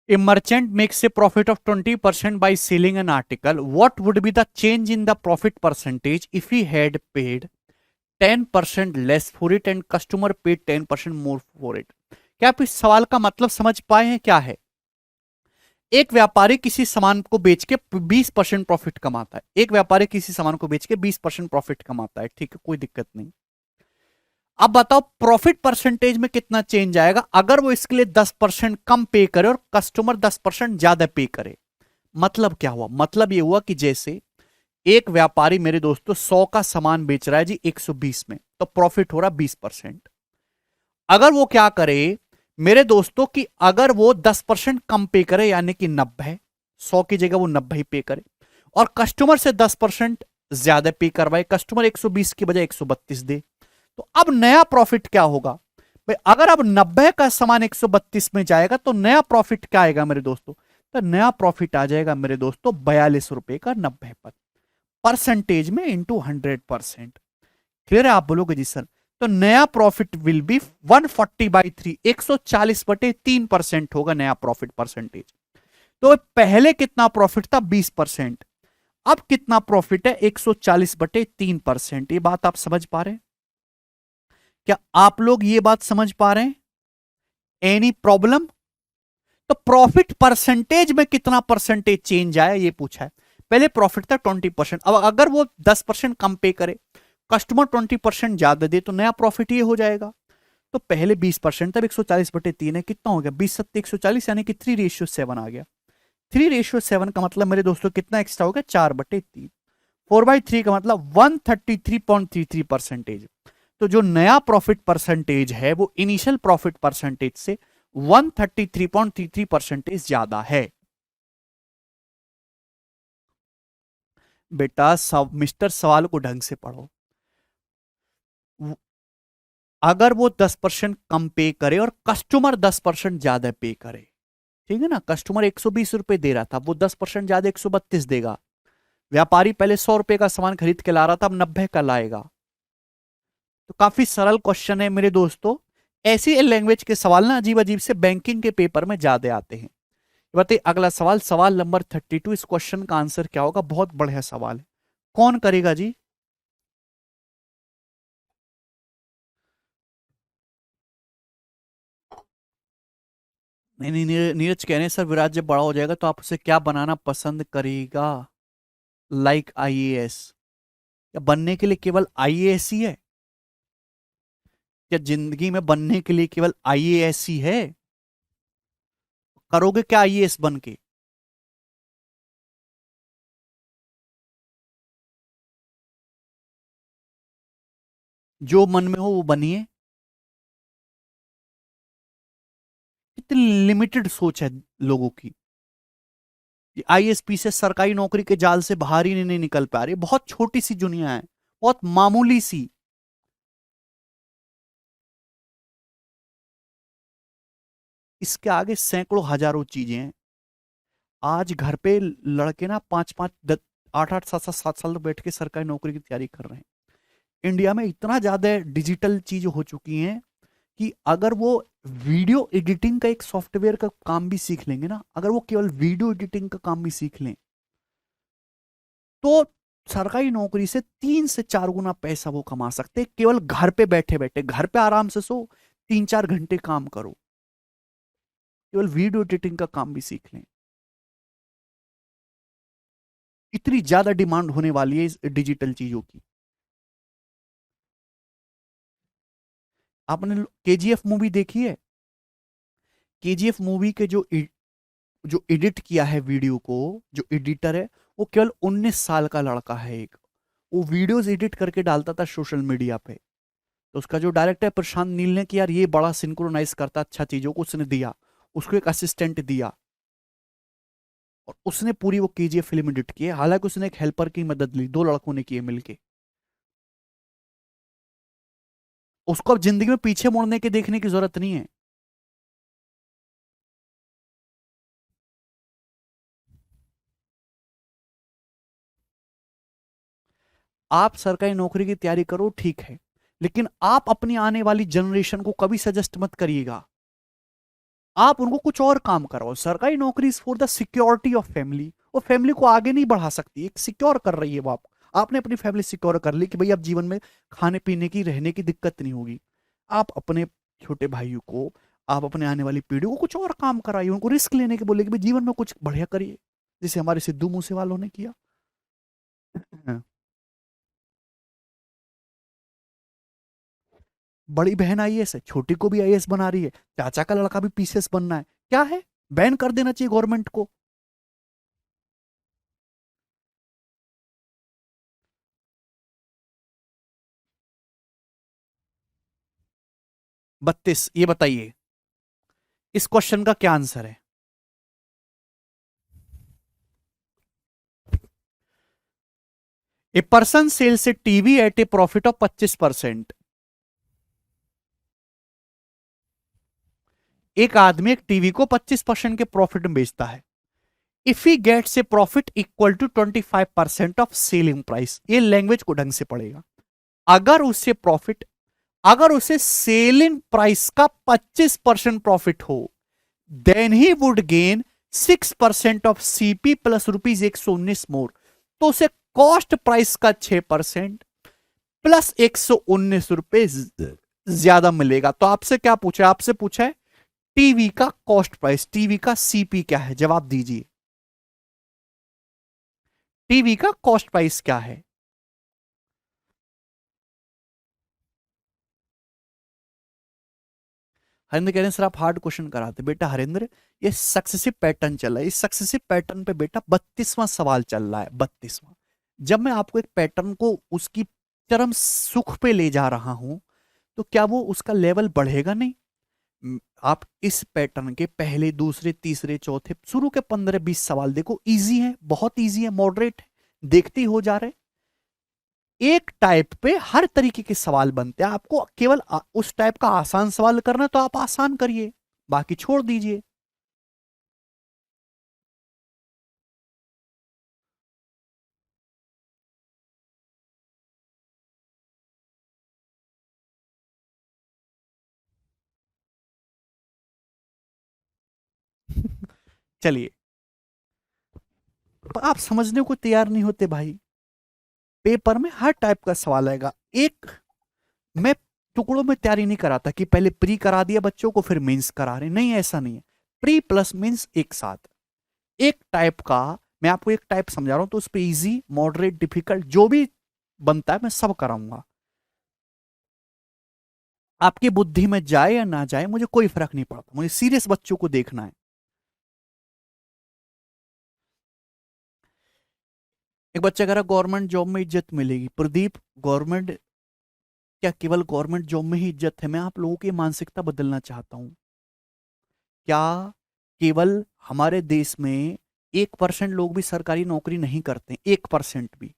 A merchant makes a profit of 20% by selling an article. What would be the change in the profit percentage if he had paid 10% less for it and customer paid 10% more for it? क्या आप इस सवाल का मतलब समझ पाए हैं? क्या है? एक व्यापारी किसी सामान को बेच के 20% प्रॉफिट कमाता है। एक व्यापारी किसी सामान को बेच के 20% प्रॉफिट कमाता है, ठीक है, कोई दिक्कत नहीं। अब बताओ प्रॉफिट परसेंटेज में कितना चेंज आएगा अगर वो इसके लिए 10% कम पे करे और कस्टमर 10% ज्यादा पे करे। मतलब क्या हुआ? मतलब ये हुआ कि जैसे एक व्यापारी मेरे दोस्तों 100 का सामान बेच रहा है जी 120 में, तो प्रॉफिट हो रहा 20%। अगर वो क्या करे मेरे दोस्तों कि अगर वो 10% कम पे करे यानी कि 90, 100 की जगह वो 90 पे करे और कस्टमर से 10% ज्यादा पे करवाए, कस्टमर 120 की बजाय 132 दे, तो अब नया प्रॉफिट क्या होगा भाई? अगर अब 90 का सामान 132 में जाएगा तो नया प्रॉफिट क्या आएगा मेरे दोस्तों? तो नया प्रॉफिट आ जाएगा मेरे दोस्तों 42 रुपए का 90 पर, परसेंटेज में इंटू 100%। क्लियर है? आप बोलोगे जी सर। तो नया प्रॉफिट विल बी 140/3, 140/3% होगा नया प्रॉफिट परसेंटेज। तो पहले कितना प्रॉफिट था? 20%। अब कितना प्रॉफिट है? 140/3%। ये बात आप समझ पा रहे हैं? क्या आप लोग ये बात समझ पा रहे हैं? Any problem? तो प्रॉफिट परसेंटेज में कितना परसेंटेज चेंज आया ये पूछा है। पहले प्रॉफिट था 20%, अब अगर वो 10% कम पे करे, कस्टमर 20% ज्यादा दे, तो नया प्रॉफिट ये हो जाएगा। तो पहले 20%, तब 140/3 है, कितना हो गया? 20 सत्ते 140 यानी कि 3:7 आ गया। 3:7 का मतलब मेरे दोस्तों कितना एक्स्ट्रा हो गया? 4/3। 4/3 का मतलब 133.33%। तो जो नया प्रॉफिट परसेंटेज है वो इनिशियल प्रॉफिट परसेंटेज से 133.33% ज्यादा है। बेटा मिस्टर सवाल को ढंग से पढ़ो। अगर वो 10% कम पे करे और कस्टमर 10% ज्यादा पे करे, ठीक है ना, कस्टमर 120 रुपए दे रहा था, वो 10% ज्यादा 132 देगा। व्यापारी पहले 100 रुपए का सामान खरीद के ला रहा था, अब 90 का लाएगा। तो काफी सरल क्वेश्चन है मेरे दोस्तों। ऐसी लैंग्वेज के सवाल ना अजीब अजीब से बैंकिंग के पेपर में ज्यादा आते हैं। बताइए अगला सवाल, सवाल नंबर 32। इस क्वेश्चन का आंसर क्या होगा? बहुत बढ़िया सवाल है, कौन करेगा जी? नहीं नहीं, नीरज कह रहे हैं सर विराट जब बड़ा हो जाएगा तो आप उसे क्या बनाना पसंद करेगा? Like IAS? या बनने के लिए केवल आईएएस ही है? क्या जिंदगी में बनने के लिए केवल आईएएस ही है? करोगे क्या आईएएस बन के? जो मन में हो वो बनिए। कितनी लिमिटेड सोच है लोगों की। आईएएस से सरकारी नौकरी के जाल से बाहर ही नहीं निकल पा रही। बहुत छोटी सी दुनिया है, बहुत मामूली सी। इसके आगे सैकड़ों हजारों चीजें हैं। आज घर पे लड़के ना 5-5 8-8 7-7 7 साल तो बैठ के सरकारी नौकरी की तैयारी कर रहे हैं। इंडिया में इतना ज्यादा डिजिटल चीज हो चुकी हैं कि अगर वो वीडियो एडिटिंग का एक सॉफ्टवेयर का काम भी सीख लेंगे ना, अगर वो केवल वीडियो एडिटिंग का काम भी सीख लें तो सरकारी नौकरी से 3 से 4 गुना पैसा वो कमा सकते हैं। केवल घर पे बैठे बैठे, घर पे आराम से सो, 3-4 घंटे काम करो, केवल वीडियो एडिटिंग का काम भी सीख लें। इतनी ज्यादा डिमांड होने वाली है इस डिजिटल चीजों की। आपने केजीएफ मूवी देखी है? केजीएफ मूवी के जो एडिट किया है वीडियो को, जो एडिटर है वो केवल 19 साल का लड़का है एक। वो वीडियोस एडिट करके डालता था सोशल मीडिया पे। तो उसका जो डायरेक्टर है प्रशांत नील ने कि यार ये बड़ा सिंक्रोनाइज करता अच्छा चीजों को, उसने दिया, उसको एक असिस्टेंट दिया और उसने पूरी वो केजीएफ फिल्म एडिट की है। हालांकि उसने एक हेल्पर की मदद ली, 2 लड़कों ने की है मिलके। उसको अब जिंदगी में पीछे मुड़ने के देखने की जरूरत नहीं है। आप सरकारी नौकरी की तैयारी करो ठीक है, लेकिन आप अपनी आने वाली जनरेशन को कभी सजेस्ट मत करिएगा। आप उनको कुछ और काम कराओ। सरकारी नौकरी is for the security of family, वो फैमिली को आगे नहीं बढ़ा सकती, एक सिक्योर कर रही है वो आपको। आपने अपनी फैमिली सिक्योर कर ली कि भाई अब जीवन में खाने पीने की रहने की दिक्कत नहीं होगी। आप अपने छोटे भाइयों को, आप अपने आने वाली पीढ़ी को कुछ और काम कराइए, उनको रिस्क लेने के बोले कि भाई जीवन में कुछ बढ़िया करिए, जैसे हमारे सिद्धू मूसेवालों ने किया। बड़ी बहन आईएएस है, छोटी को भी आईएएस बना रही है, चाचा का लड़का भी पीसीएस बनना है, क्या है, बैन कर देना चाहिए गवर्नमेंट को। 32, ये बताइए इस क्वेश्चन का क्या आंसर है। A person sells a TV at a profit of 25%। एक आदमी एक टीवी को 25% के प्रॉफिट में बेचता है। If he gets a profit equal to 25% of selling price, ये लैंग्वेज को ढंग से पढ़ेगा। अगर उसे प्रॉफिट, अगर उसे सेलिंग प्राइस का 25% प्रॉफिट हो, then he would gain 6% of CP plus ₹119 more. तो उसे कॉस्ट प्राइस का 6% प्लस ₹119 ज्यादा मिलेगा। तो आपसे क्या पूछा है, आपसे पूछा है टीवी का कॉस्ट प्राइस, टीवी का सीपी क्या है, जवाब दीजिए। टीवी का कॉस्ट प्राइस क्या है। हरिंद्र कह रहे हैं सर आप हार्ड क्वेश्चन कराते। बेटा हरिंद्र, ये सक्सेसिव पैटर्न चल रहा है, इस सक्सेसिव पैटर्न पे बेटा 32वां सवाल चल रहा है, 32वां। जब मैं आपको एक पैटर्न को उसकी चरम सुख पे ले जा रहा हूं, तो क्या वो उसका लेवल बढ़ेगा नहीं। आप इस पैटर्न के पहले दूसरे तीसरे चौथे शुरू के 15-20 सवाल देखो, इजी है, बहुत इजी है, मॉडरेट है, देखते ही हो जा रहे। एक टाइप पे हर तरीके के सवाल बनते हैं, आपको केवल उस टाइप का आसान सवाल करना है तो आप आसान करिए, बाकी छोड़ दीजिए। चलिए, आप समझने को तैयार नहीं होते भाई। पेपर में हर टाइप का सवाल आएगा। एक, मैं टुकड़ों में तैयारी नहीं कराता कि पहले प्री करा दिया बच्चों को फिर मेंस करा रहे, नहीं ऐसा नहीं है। प्री प्लस मेंस एक साथ, एक टाइप का। मैं आपको एक टाइप समझा रहा हूं, तो उस पर इजी मॉडरेट डिफिकल्ट जो भी बनता है मैं सब कराऊंगा। आपकी बुद्धि में जाए या ना जाए मुझे कोई फर्क नहीं पड़ता, मुझे सीरियस बच्चों को देखना है। एक बच्चा कह रहा गवर्नमेंट जॉब में इज्जत मिलेगी। प्रदीप, गवर्नमेंट, क्या केवल गवर्नमेंट जॉब में ही इज्जत है। मैं आप लोगों की मानसिकता बदलना चाहता हूं। क्या केवल हमारे देश में 1% लोग भी सरकारी नौकरी नहीं करते, 1% भी,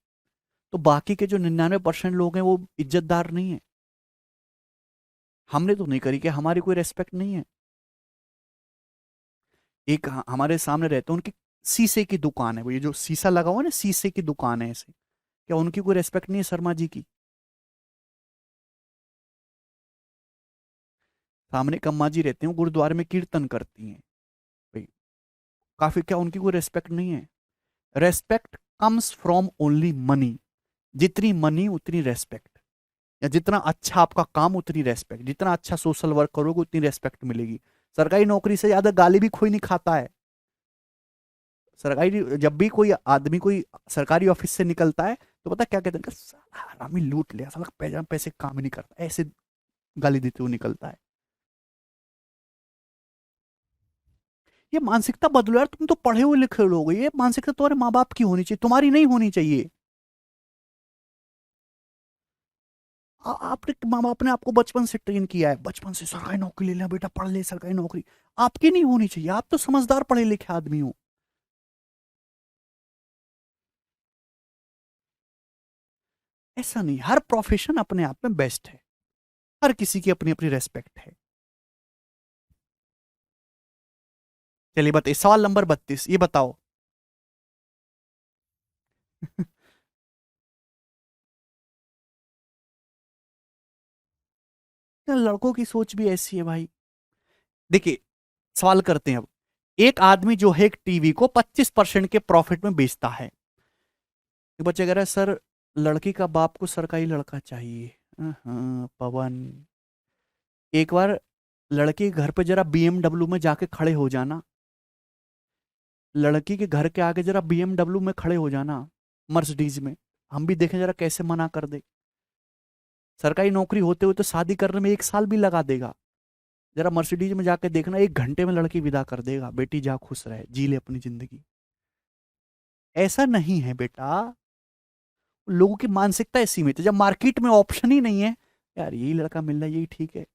तो बाकी के जो 99% लोग हैं वो इज्जतदार नहीं है। हमने तो नहीं करी, कि हमारी कोई रेस्पेक्ट नहीं है। एक हमारे सामने रहते हैं, उनकी शीशे की दुकान है, वो ये जो शीशा लगा हुआ है ना, शीशे की दुकान है ऐसे, क्या उनकी कोई रेस्पेक्ट नहीं है शर्मा जी की। सामने कम्मा जी रहते हैं, वो गुरुद्वारे में कीर्तन करती हैं भाई, काफी, क्या उनकी कोई रेस्पेक्ट नहीं है। Respect comes from only money. जितनी मनी उतनी रेस्पेक्ट, या जितना अच्छा आपका काम उतनी रेस्पेक्ट, जितना अच्छा सोशल वर्क करोगे उतनी रेस्पेक्ट मिलेगी। सरकारी नौकरी से ज्यादा गाली भी कोई नहीं खाता है। सरकारी, जब भी कोई आदमी कोई सरकारी ऑफिस से निकलता है तो पता क्या कहते हैं, साला हरामी लूट लिया, साला पैसा पैसे काम ही नहीं करता, ऐसे गाली देते हुए निकलता है। ये मानसिकता बदलो यार, तुम तो पढ़े हुए लिखे लोग हो, ये मानसिकता तुम्हारे माँ बाप की होनी चाहिए, तुम्हारी नहीं होनी चाहिए। आपने माँ बाप ने आपको बचपन से ट्रेन किया है, बचपन से सरकारी नौकरी ले लेना बेटा, पढ़ ले सरकारी नौकरी। आपकी नहीं होनी चाहिए, आप तो समझदार पढ़े लिखे आदमी हो। ऐसा नहीं, हर प्रोफेशन अपने आप में बेस्ट है, हर किसी की अपनी अपनी रेस्पेक्ट है। चलिए बताइए सवाल नंबर 32, ये बताओ। लड़कों की सोच भी ऐसी है भाई। देखिए, सवाल करते हैं अब। एक आदमी जो है एक टीवी को 25% के प्रॉफिट में बेचता है। एक बच्चे कह रहा है सर लड़की का बाप को सरकारी लड़का चाहिए। पवन, एक बार लड़के के घर पे जरा बीएमडब्ल्यू में जाके खड़े हो जाना, लड़की के घर के आगे जरा बीएमडब्ल्यू में खड़े हो जाना, मर्सिडीज में, हम भी देखें जरा कैसे मना कर दे। सरकारी नौकरी होते हुए तो शादी करने में 1 साल भी लगा देगा, जरा मर्सिडीज में जाके देखना 1 घंटे में लड़की विदा कर देगा, बेटी जा खुश रहे, जी ले अपनी जिंदगी। ऐसा नहीं है बेटा, लोगों की मानसिकता सीमित है। जब मार्केट में ऑप्शन ही नहीं है, यार यही लड़का मिल रहा है यही ठीक है,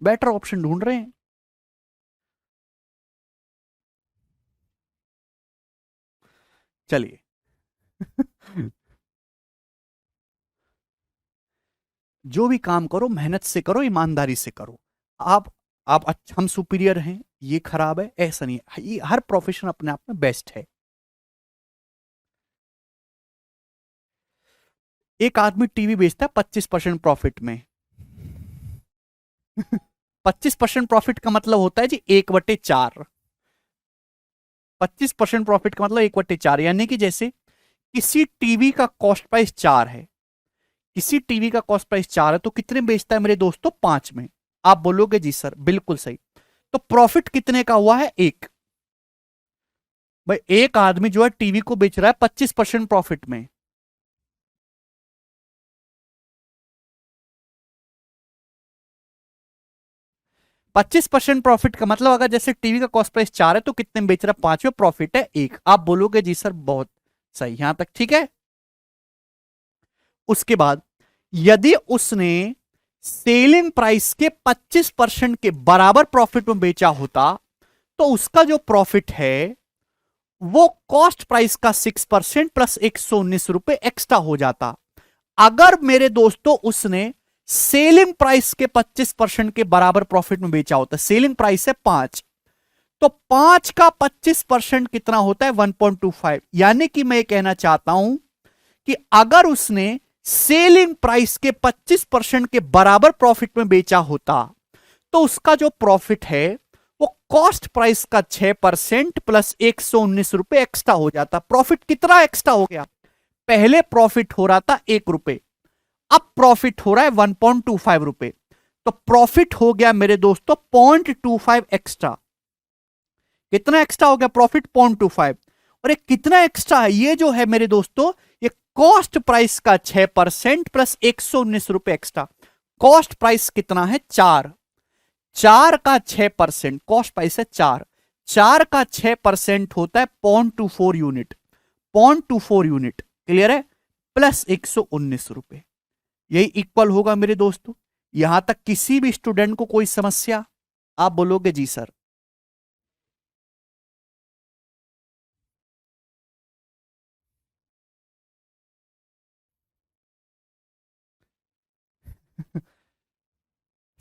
बेटर ऑप्शन ढूंढ रहे हैं। चलिए जो भी काम करो मेहनत से करो, ईमानदारी से करो। आप अच्छा, हम सुपीरियर हैं ये खराब है ऐसा नहीं है, हर प्रोफेशन अपने आप में बेस्ट है। एक आदमी टीवी बेचता है 25% प्रॉफिट में। 25% प्रॉफिट का मतलब होता है जी 1/4। 25% प्रॉफिट का मतलब 1/4, यानी कि जैसे किसी टीवी का कॉस्ट प्राइस 4 है, किसी टीवी का कॉस्ट प्राइस 4 है तो कितने में बेचता है मेरे दोस्तों? 5 में। आप बोलोगे जी सर बिल्कुल सही, तो प्रॉफिट कितने का हुआ है? 1। भाई एक आदमी जो है टीवी को बेच रहा है 25% प्रॉफिट में, 25% प्रॉफिट का मतलब अगर जैसे टीवी का कॉस्ट प्राइस 4 है तो कितने में बेच रहा है? 5 में, प्रॉफिट है 1। आप बोलोगे जी सर बहुत सही, यहां तक ठीक है। उसके बाद यदि उसने सेलिंग प्राइस के 25% के बराबर प्रॉफिट में बेचा होता तो उसका जो प्रॉफिट है वो कॉस्ट प्राइस का 6% प्लस 119 रुपए एक्स्ट्रा हो जाता। अगर मेरे दोस्तों उसने सेलिंग प्राइस के 25% के बराबर प्रॉफिट में बेचा होता, सेलिंग प्राइस है 5, तो 5 का 25% कितना होता है? 1.25। यानी कि मैं कहना चाहता हूं कि अगर उसने सेलिंग प्राइस के 25% के बराबर प्रॉफिट में बेचा होता तो उसका जो प्रॉफिट है वो कॉस्ट प्राइस का 6% प्लस 119 रुपए एक्स्ट्रा हो जाता। प्रॉफिट कितना एक्स्ट्रा हो गया? पहले प्रॉफिट हो रहा था 1 रुपए, अब प्रॉफिट हो रहा है 1.25 रुपए, तो प्रॉफिट हो गया मेरे दोस्तों 0.25 एक्स्ट्रा। कितना एक्स्ट्रा हो गया प्रॉफिट? 0.25। और ये कितना एक्स्ट्रा है? ये जो है मेरे दोस्तों ये कॉस्ट प्राइस का 6% प्लस 119 रुपए एक्स्ट्रा। कॉस्ट प्राइस कितना है? 4। 4 का 6%, कॉस्ट प्राइस है 4, 4 का 6% होता है 0.24 यूनिट, 0.24 यूनिट, क्लियर है? प्लस 119 रुपए, यही इक्वल होगा मेरे दोस्तों। यहां तक किसी भी स्टूडेंट को कोई समस्या? आप बोलोगे जी सर।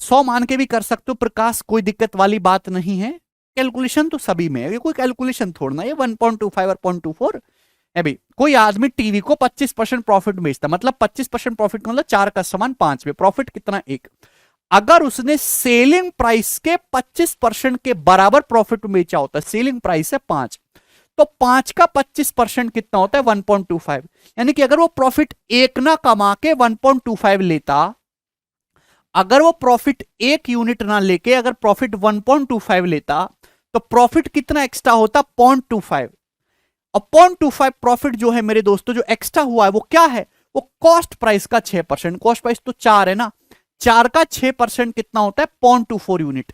सौ मान के भी कर सकते हो प्रकाश, कोई दिक्कत वाली बात नहीं है। कैलकुलेशन तो सभी में है, ये कोई कैलकुलेशन थोड़ा ना, ये 1.25 और 0.24 है भाई। कोई आदमी टीवी को 25% प्रॉफिट बेचता, मतलब 25% प्रॉफिट मतलब 4 का सामान 5 में, प्रॉफिट कितना? 1। अगर उसने सेलिंग प्राइस के 25% के बराबर प्रॉफिट बेचा होता, सेलिंग प्राइस है 5, तो 5 का 25% कितना होता है? 1.25। यानी कि अगर वो प्रॉफिट 1 ना कमा के 1.25 लेता, अगर वो प्रॉफिट 1 यूनिट ना लेके अगर प्रॉफिट 1.25 लेता तो प्रॉफिट कितना एक्स्ट्रा होता? 0.25। और 0.25 प्रॉफिट जो है मेरे दोस्तों जो एक्स्ट्रा हुआ है वो क्या है? वो कॉस्ट प्राइस का 6%, कॉस्ट प्राइस तो 4 है ना, 4 का 6% कितना होता है? 0.24 यूनिट,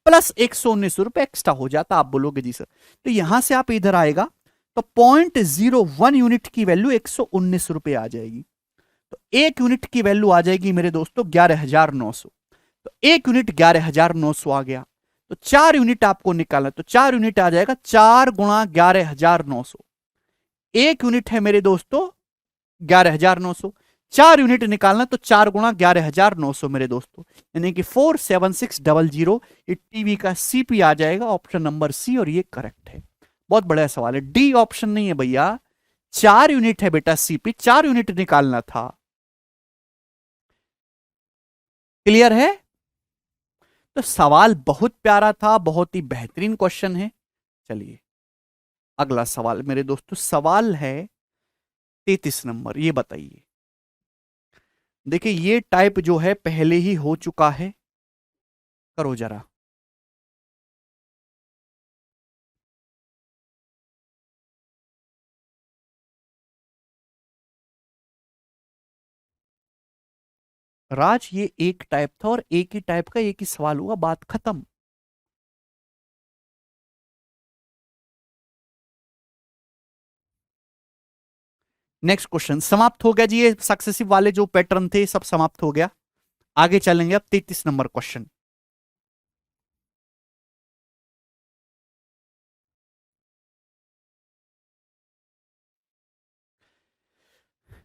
प्लस 119 रुपए एक्स्ट्रा हो जाता। आप बोलोगे जी सर, तो यहां से आप इधर आएगा तो 0.01 यूनिट की वैल्यू 119 रुपए आ जाएगी, तो 1 यूनिट की वैल्यू आ जाएगी मेरे दोस्तों 11,900। तो 1 यूनिट 11,900 आ गया, तो 4 यूनिट आपको निकालना, तो 4 यूनिट आ जाएगा 4 गुणा 11,900। 1 यूनिट है मेरे दोस्तों 11,900, 4 यूनिट निकालना तो 4 गुणा 11,900 मेरे दोस्तों, यानी कि 47600। ये टीवी का सीपी आ जाएगा, ऑप्शन नंबर सी, और ये करेक्ट है। बहुत बड़ा सवाल है, डी ऑप्शन नहीं है भैया, 4 यूनिट है बेटा सीपी, 4 यूनिट निकालना था। क्लियर है? तो सवाल बहुत प्यारा था, बहुत ही बेहतरीन क्वेश्चन है। चलिए अगला सवाल मेरे दोस्तों, सवाल है 33 नंबर, ये बताइए। देखिए ये टाइप जो है पहले ही हो चुका है, करो जरा। राज ये एक टाइप था और एक ही टाइप का एक ही सवाल हुआ, बात खत्म। नेक्स्ट क्वेश्चन समाप्त हो गया जी, ये सक्सेसिव वाले जो पैटर्न थे सब समाप्त हो गया। आगे चलेंगे अब 33 नंबर क्वेश्चन।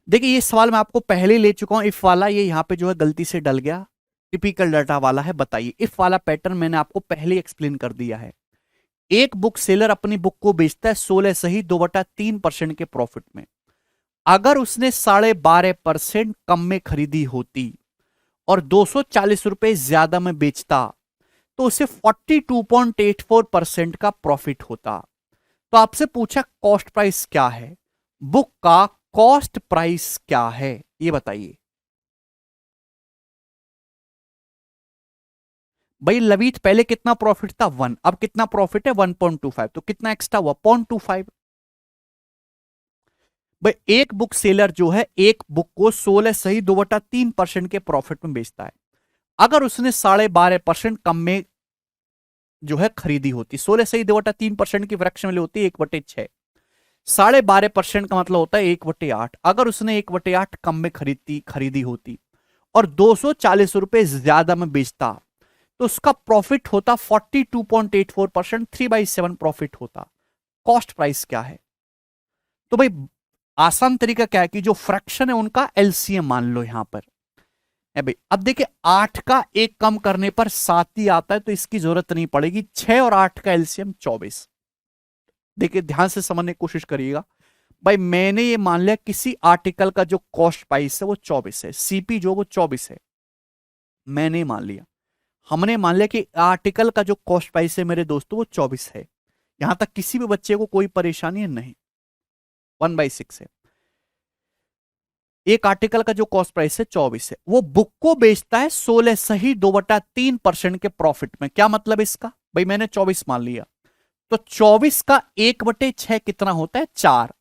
देखिए ये सवाल मैं आपको पहले ही ले चुका हूं, इफ वाला, ये यहां पे जो है गलती से डल गया, टिपिकल डाटा वाला है। बताइए, इफ वाला पैटर्न मैंने आपको पहले एक्सप्लेन कर दिया है। एक बुक सेलर अपनी बुक को बेचता है 16 सही 2/3% के प्रॉफिट में। अगर उसने 12.5% कम में खरीदी होती और 240 रुपए ज्यादा में बेचता तो उसे 42.84% का प्रॉफिट होता। तो आपसे पूछा कॉस्ट प्राइस क्या है, बुक का कॉस्ट प्राइस क्या है, ये बताइए। भाई लवित पहले कितना प्रॉफिट था 1, अब कितना प्रॉफिट है 1.25, तो कितना एक्स्ट्रा हुआ 0.25। भाई एक बुक सेलर जो है एक बुक को 16 सही 2/3% के प्रॉफिट में बेचता है। अगर उसने 12.5% कम में जो है खरीदी होती, 16 सही 2/3% की फ्रैक्शन वैल्यू होती है 1/6, 12.5% का मतलब होता है 1/8। अगर उसने 1/8 कम में खरीदी होती और 240 रुपए ज्यादा में बेचता तो उसका प्रॉफिट होता 42.84%, 3/7 प्रॉफिट होता। कॉस्ट प्राइस क्या है? तो भाई आसान तरीका क्या है कि जो फ्रैक्शन है उनका एलसीएम मान लो यहां पर है भाई। अब देखिए 8 का एक कम करने पर 7 ही आता है, तो इसकी जरूरत नहीं पड़ेगी। 6 और 8 का एलसीएम 24। देखिए ध्यान से समझने की कोशिश करिएगा। भाई मैंने ये मान लिया किसी आर्टिकल का जो कॉस्ट प्राइस है वो 24 है, सीपी जो वो 24 है, मैंने मान लिया। हमने मान लिया कि आर्टिकल का जो कॉस्ट प्राइस है मेरे दोस्तों वो 24 है। यहां तक किसी भी बच्चे को कोई परेशानी है नहीं, 1/6 है। एक आर्टिकल का जो कॉस्ट प्राइस है 24 है, वो बुक को बेचता है 16 सही 2/3% के प्रॉफिट में। क्या मतलब इसका? भाई मैंने 24 मान लिया, तो 24 का 1/6 कितना होता है 4।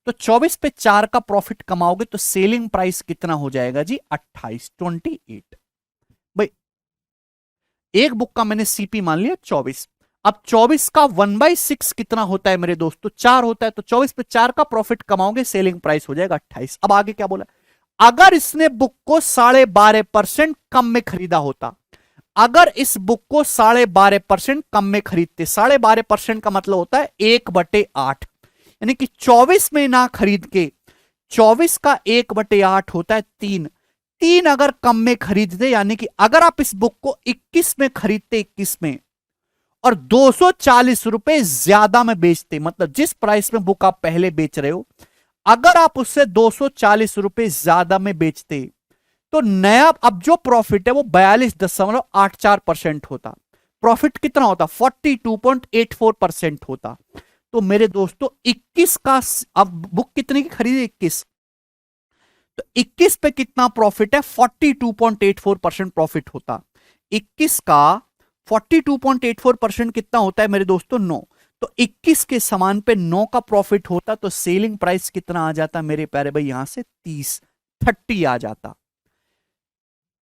तो 24 पे 4 का प्रॉफिट कमाओगे तो सेलिंग प्राइस कितना हो जाएगा जी 28। भाई एक बुक का मैंने सीपी मान लिया 24। अब 24 का 1/6 कितना होता है मेरे दोस्तों 4 होता है, तो 24 पे 4 का प्रॉफिट कमाओगे सेलिंग प्राइस हो जाएगा 28। अब आगे क्या बोला, अगर इसने बुक को 12.5% कम में खरीदा होता, अगर इस बुक को 12.5% कम में खरीदते, 12.5% का मतलब होता है 1/8, यानी कि 24 में ना खरीद के 24 का 1/8 होता है 3। 3 अगर कम में खरीदते, यानी कि अगर आप इस बुक को 21 में खरीदते, 21 में, और 240 रुपए ज्यादा में बेचते, मतलब जिस प्राइस में बुक आप पहले बेच रहे हो अगर आप उससे 240 रुपए ज्यादा में बेचते तो नया अब जो प्रॉफिट है वो 42.84% होता। प्रॉफिट कितना होता 42.84% होता। तो मेरे दोस्तों 21 का, अब बुक कितने की खरीदी 21, तो 21 पे कितना प्रॉफिट है 42.84% प्रॉफिट होता। 21 का 42.84% कितना होता है मेरे दोस्तों 9। तो 21 के समान पे 9 का प्रॉफिट होता, तो सेलिंग प्राइस कितना आ जाता मेरे प्यारे भाई यहां से 30 आ जाता।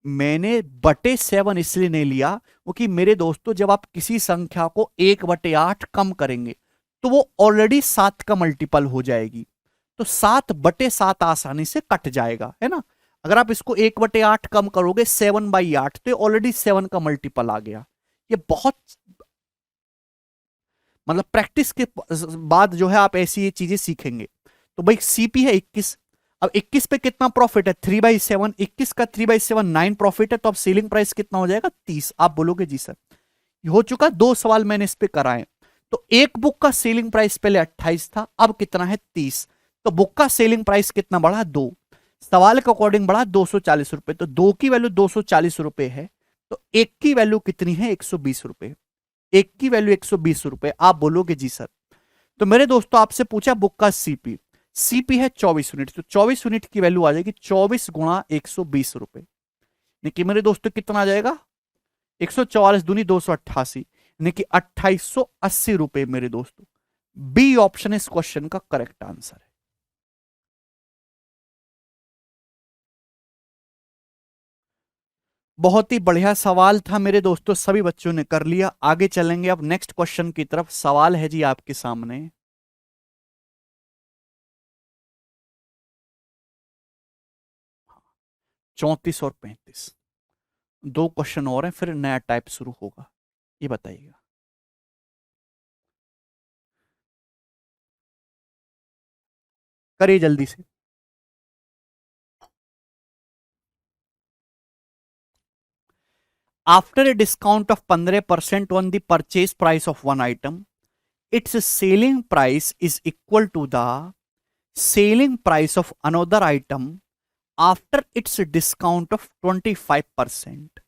मैंने बटे 7 इसलिए नहीं लिया क्योंकि मेरे दोस्तों जब आप किसी संख्या को 1/8 कम करेंगे तो वो ऑलरेडी 7 का मल्टीपल हो जाएगी, तो 7/7 आसानी से कट जाएगा, है ना। अगर आप इसको 1/8 कम करोगे 7/8, तो ऑलरेडी 7 का मल्टीपल आ गया। ये बहुत मतलब प्रैक्टिस के बाद जो है आप ऐसी ये चीजें सीखेंगे। तो भाई सीपी है 21, अब 21 पे कितना प्रॉफिट है 3/7, 21 का 3/7 9 प्रॉफिट है, तो अब सेलिंग प्राइस कितना हो जाएगा 30। आप बोलोगे जी सर ये हो चुका, 2 सवाल मैंने इस पे कराए। तो एक बुक का सेलिंग प्राइस पहले 28 था, अब कितना है 30। तो बुक का सेलिंग प्राइस कितना बढ़ा 2, सवाल के अकॉर्डिंग बढ़ा 240 रुपए, तो 2 की वैल्यू 240 रुपए है, तो एक की वैल्यू कितनी है? 120 रुपए। एक की वैल्यू 120 रुपए। आप बोलोगे जी सर। तो मेरे दोस्तों आपसे पूछा बुक का सीपी, सीपी है 24 यूनिट, तो 24 यूनिट की वैल्यू आ जाएगी 24 गुणा 120 रुपए, यानी कि मेरे दोस्तों कितना आ जाएगा? 144 दूनी 288, यानी कि 2880 रुपए मेरे दोस्तों। बी ऑप्शन इस क्वेश्चन का करेक्ट आंसर है। बहुत ही बढ़िया सवाल था मेरे दोस्तों, सभी बच्चों ने कर लिया। आगे चलेंगे अब नेक्स्ट क्वेश्चन की तरफ। सवाल है जी आपके सामने, 34 और 35। दो क्वेश्चन और हैं, फिर नया टाइप शुरू होगा। ये बताइएगा। करिए जल्दी से। After a discount of 15% on the purchase price of one item, its selling price is equal to the selling price of another item after its discount of 25%.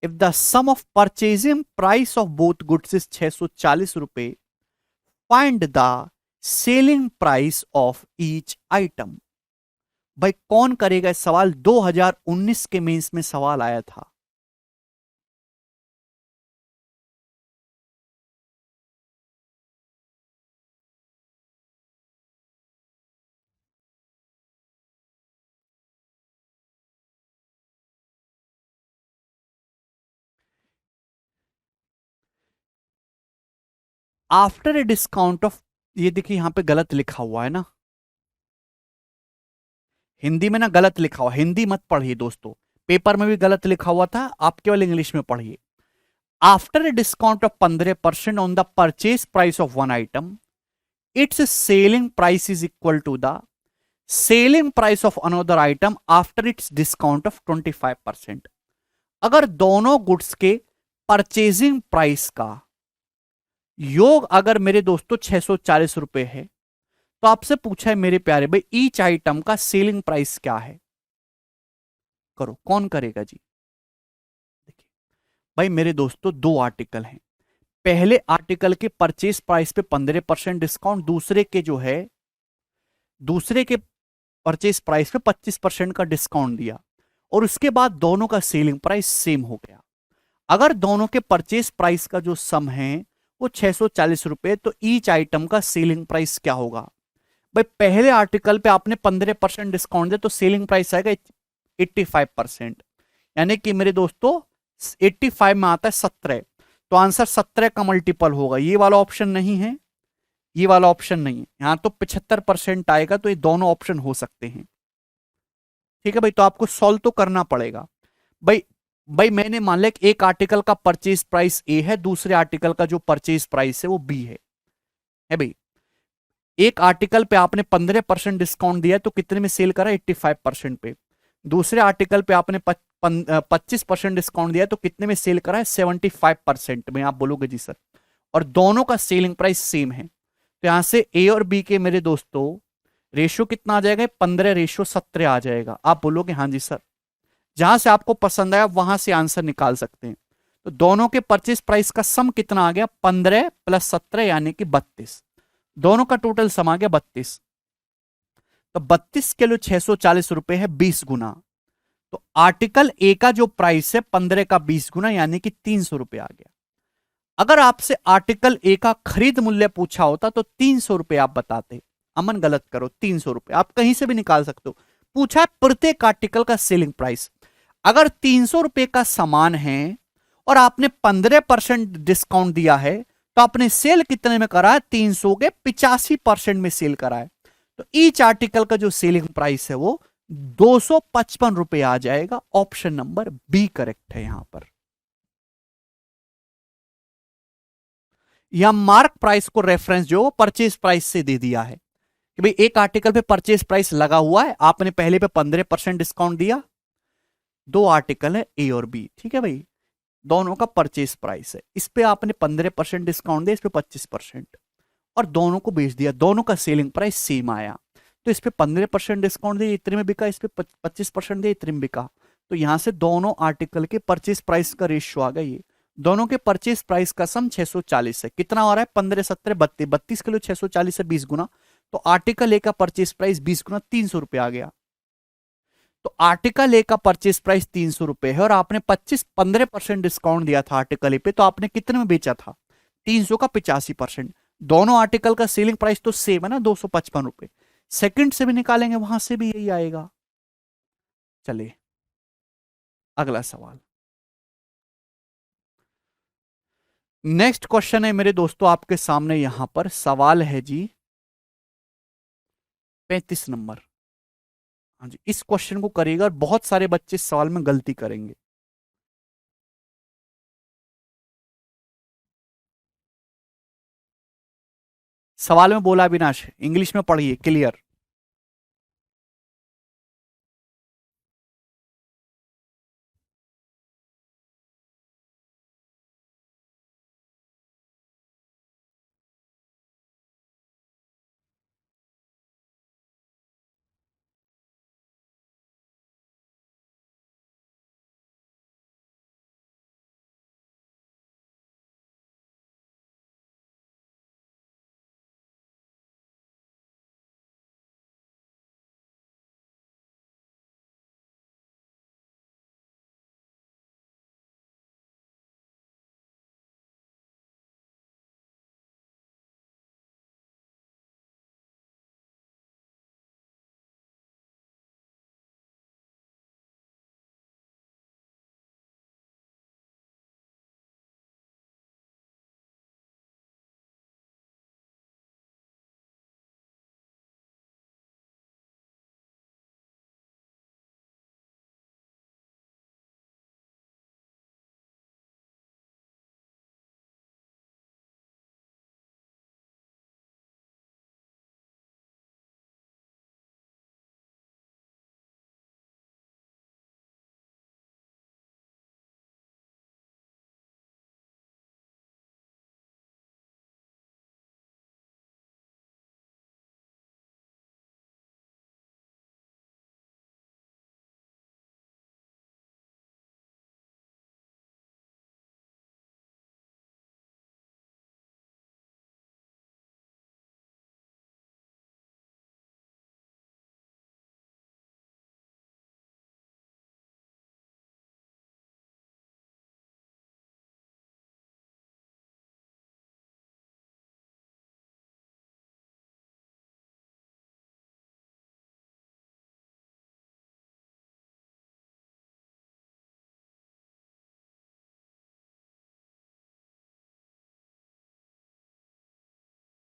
If the sum of purchasing price of both goods is 640 रुपए, find the selling price of each item. भाई कौन करेगा इस सवाल? 2019 के mains में सवाल आया था। आफ्टर ए डिस्काउंट ऑफ, ये देखिए यहां पे गलत लिखा हुआ है ना, हिंदी में ना गलत लिखा हुआ, हिंदी मत पढ़िए दोस्तों, पेपर में भी गलत लिखा हुआ था, आप केवल इंग्लिश में पढ़िए। After a discount of 15% on the purchase price of one item, its selling price is equal to the selling price of another item after its discount of 25%। अगर दोनों गुड्स के परचेजिंग प्राइस का योग अगर मेरे दोस्तों 640 रुपए है, तो आपसे पूछा है मेरे प्यारे भाई ईच आइटम का सेलिंग प्राइस क्या है? करो, कौन करेगा जी? देखिए भाई मेरे दोस्तों दो आर्टिकल हैं, पहले आर्टिकल के परचेज प्राइस पे 15% डिस्काउंट, दूसरे के जो है दूसरे के परचेज प्राइस पे 25% का डिस्काउंट दिया, और उसके बाद दोनों का सेलिंग प्राइस सेम हो गया। अगर दोनों के परचेज प्राइस का जो सम है वो 640 रुपए, तो ईच आइटम का सेलिंग प्राइस क्या होगा? भाई पहले आर्टिकल पे आपने 15% डिस्काउंट दिया, तो सेलिंग प्राइस आएगा 85%, यानी कि मेरे दोस्तों 85 में आता है 17, तो आंसर 17 का मल्टीपल होगा। ये वाला ऑप्शन नहीं है, ये वाला ऑप्शन नहीं है, यहां तो 75% आएगा, तो ये दोनों ऑप्शन हो सकते हैं। ठीक है भाई, तो आपको सॉल्व तो करना पड़ेगा। भाई भाई मैंने मान लिया कि एक आर्टिकल का परचेज प्राइस ए है, दूसरे आर्टिकल का जो परचेज प्राइस है वो बी है भाई। एक आर्टिकल पे आपने 15% डिस्काउंट दिया, तो कितने में सेल करा? 85% पे। दूसरे आर्टिकल पे आपने 25% डिस्काउंट दिया, तो कितने में सेल करा है? 75% में। आप बोलोगे जी सर, और दोनों का सेलिंग प्राइस सेम है, तो यहां से ए और बी के मेरे दोस्तों रेशियो कितना आ जाएगा? 15:17 आ जाएगा। आप बोलोगे हाँ जी सर। जहां से आपको पसंद आया वहां से आंसर निकाल सकते हैं। तो दोनों के परचेज प्राइस का सम कितना आ गया? 15 + 17 यानी कि 32। दोनों का टोटल सम आ गया 32। तो 32 किलो 640 रुपए है 20 गुना। तो आर्टिकल ए का जो प्राइस है 15 का 20 गुना, यानी कि 300 रुपए आ गया। अगर आपसे आर्टिकल ए का खरीद मूल्य पूछा होता तो 300 रुपए आप बताते। अमन गलत करो, 300 रुपए आप कहीं से भी निकाल सकते हो। पूछा है प्रत्येक आर्टिकल का सेलिंग प्राइस। अगर 300 रुपए का सामान है और आपने 15% डिस्काउंट दिया है, तो आपने सेल कितने में करा है? 300 के 85% में सेल करा है। तो ईच आर्टिकल का जो सेलिंग प्राइस है वो 255 रुपए आ जाएगा। ऑप्शन नंबर बी करेक्ट है यहां पर। यहां मार्क प्राइस को रेफरेंस जो परचेज प्राइस से दे दिया है कि भाई एक आर्टिकल पे परचेज प्राइस लगा हुआ है, आपने पहले पे 15% डिस्काउंट दिया, दो आर्टिकल है ए और बी, ठीक है भाई, दोनों का परचेज प्राइस है, इस पे आपने 15% डिस्काउंट दिया, इस पे 25%, और दोनों को बेच दिया, दोनों का सेलिंग प्राइस सेम आया। तो इस पे 15% डिस्काउंट दिया, इतने में बिका, इस पे 25% दिया, इतने में बिका, तो यहां से दोनों आर्टिकल के परचेज प्राइस का रेशियो आ गया। ये दोनों के परचेज प्राइस का सम 640 है। कितना हो रहा है? 15 17 32, 32 किलो 640 से 20 गुना, तो आर्टिकल ए का परचेज प्राइस 20 गुना 300 रुपए आ गया। तो आर्टिकल ए का परचेज प्राइस 300 रुपए है और आपने 15% डिस्काउंट दिया था आर्टिकल ए पे, तो आपने कितने में बेचा था? 300 का 85%। दोनों आर्टिकल का सेलिंग प्राइस तो सेम है ना, 255 रुपए। सेकंड से भी निकालेंगे, वहां से भी यही आएगा। चलिए अगला सवाल। नेक्स्ट क्वेश्चन है मेरे दोस्तों आपके सामने, यहां पर सवाल है जी 35 नंबर। हाँ जी, इस क्वेश्चन को करिएगा और बहुत सारे बच्चे इस सवाल में गलती करेंगे। सवाल में बोला अविनाश, इंग्लिश में पढ़िए, क्लियर।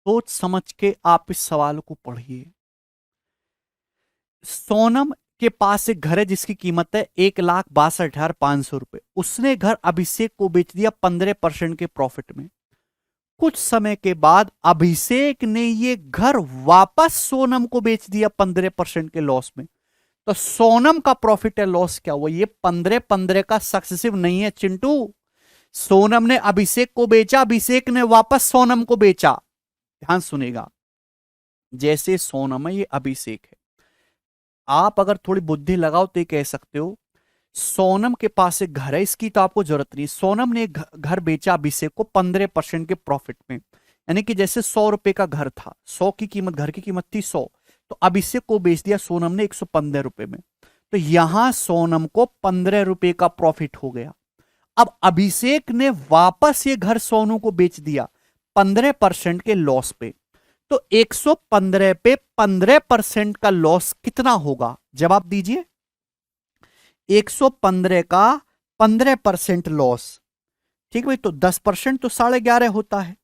सोच समझ के आप इस सवाल को पढ़िए। सोनम के पास एक घर है जिसकी कीमत है 1,62,500 रुपए। उसने घर अभिषेक को बेच दिया 15% के प्रॉफिट में। कुछ समय के बाद अभिषेक ने ये घर वापस सोनम को बेच दिया 15% के लॉस में। तो सोनम का प्रॉफिट है लॉस क्या हुआ? ये 15-15 का सक्सेसिव नहीं है चिंटू। सोनम ने अभिषेक को बेचा, अभिषेक ने वापस सोनम को बेचा। ध्यान सुनेगा, जैसे सोनम है ये अभिषेक है। आप अगर थोड़ी बुद्धि लगाओ तो ये कह सकते हो सोनम के पास एक घर है, इसकी तो आपको जरूरत नहीं। सोनम ने एक घर बेचा अभिषेक को 15% के प्रॉफिट में, यानी कि जैसे 100 रुपए का घर था, 100 की कीमत, घर की कीमत थी 100, तो अभिषेक को बेच दिया सोनम ने 115 रुपए में। तो यहां सोनम को 15 रुपए का प्रॉफिट हो गया। अब अभिषेक ने वापस ये घर सोनू को बेच दिया 15% के लॉस पे। तो 115 पे 15% का लॉस कितना होगा? जवाब दीजिए। 115 का 15% लॉस, ठीक भाई, तो 10% तो 11.5 होता है।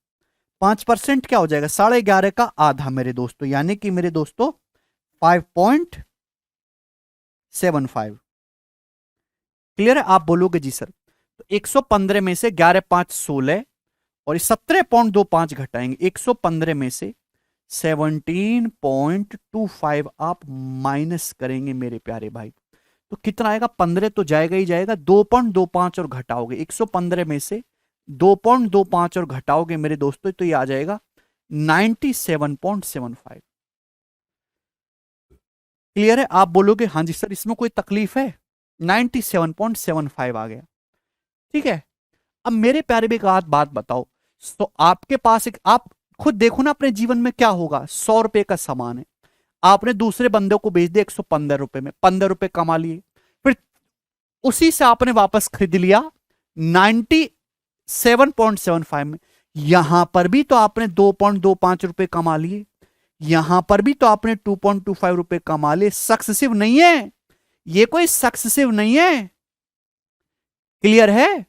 5% क्या हो जाएगा? 11.5 का आधा मेरे दोस्तों, यानी कि मेरे दोस्तों 5.75। क्लियर है? आप बोलोगे जी सर। तो 115 में से 11 5 16 और 17.25 घटाएंगे। 115 में से 17.25 आप माइनस करेंगे मेरे प्यारे भाई, तो कितना आएगा? 15 तो जाएगा ही जाएगा, 2.25 और घटाओगे 115 में से 2.25 और घटाओगे मेरे दोस्तों, तो ये आ जाएगा 97.75। क्लियर है? आप बोलोगे हाँ जी सर, इसमें कोई तकलीफ है? 97.75 आ गया। ठीक है, अब मेरे प्यारे भी एक आध बात बताओ, तो आपके पास एक, आप खुद देखो ना अपने जीवन में क्या होगा। 100 रुपए का सामान है, आपने दूसरे बंदे को बेच दिया 115 रुपए में, 15 रुपए कमा लिए, फिर उसी से आपने वापस खरीद लिया 97.75 में। यहां पर भी तो आपने 2.25 रुपए कमा लिए, यहां पर भी तो आपने 2.25 रुपए कमा लिए। सक्सेसिव नहीं है, ये कोई सक्सेसिव नहीं है। क्लियर है?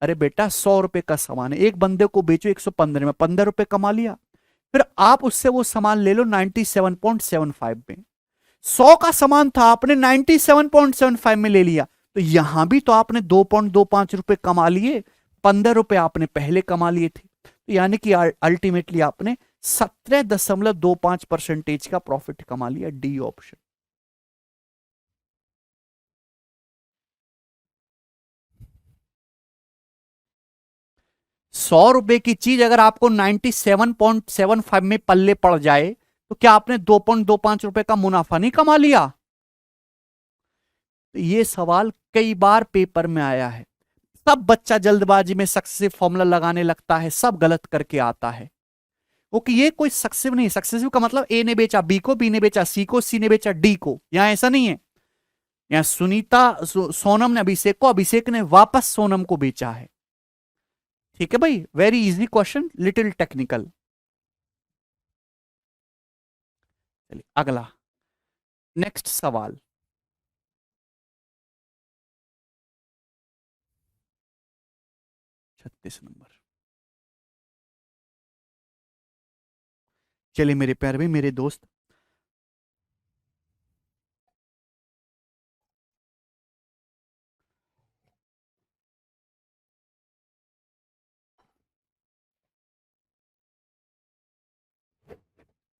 अरे बेटा 100 रुपए का सामान है, एक बंदे को बेचो 115 में, 15 रुपए कमा लिया, फिर आप उससे वो सामान ले लो 97.75 में। 100 का सामान था, आपने 97.75 में ले लिया, तो यहां भी तो आपने 2.25 रुपए कमा लिए, 15 रुपए आपने पहले कमा लिए थे, तो यानी कि अल्टीमेटली आपने 17.25% का प्रॉफिट कमा लिया। D option. 100 रुपए की चीज अगर आपको 97.75 में पल्ले पड़ जाए, तो क्या आपने 2.25 रुपए का मुनाफा नहीं कमा लिया? तो ये सवाल कई बार पेपर में आया है। सब बच्चा जल्दबाजी में सक्सेसिव फॉर्मूला लगाने लगता है, सब गलत करके आता है। ओके, ये कोई सक्सेसिव नहीं। सक्सेसिव का मतलब ए ने बेचा बी को, बी ने बेचा सी को, सी ने बेचा डी को। यहां ऐसा नहीं है। यहां सुनीता सोनम ने अभिषेक को, अभिषेक ने वापस सोनम को बेचा है। ठीक है भाई, very easy question, little technical. चलिए अगला, नेक्स्ट सवाल। 36 नंबर। चलिए मेरे प्यारे भाई, मेरे दोस्त,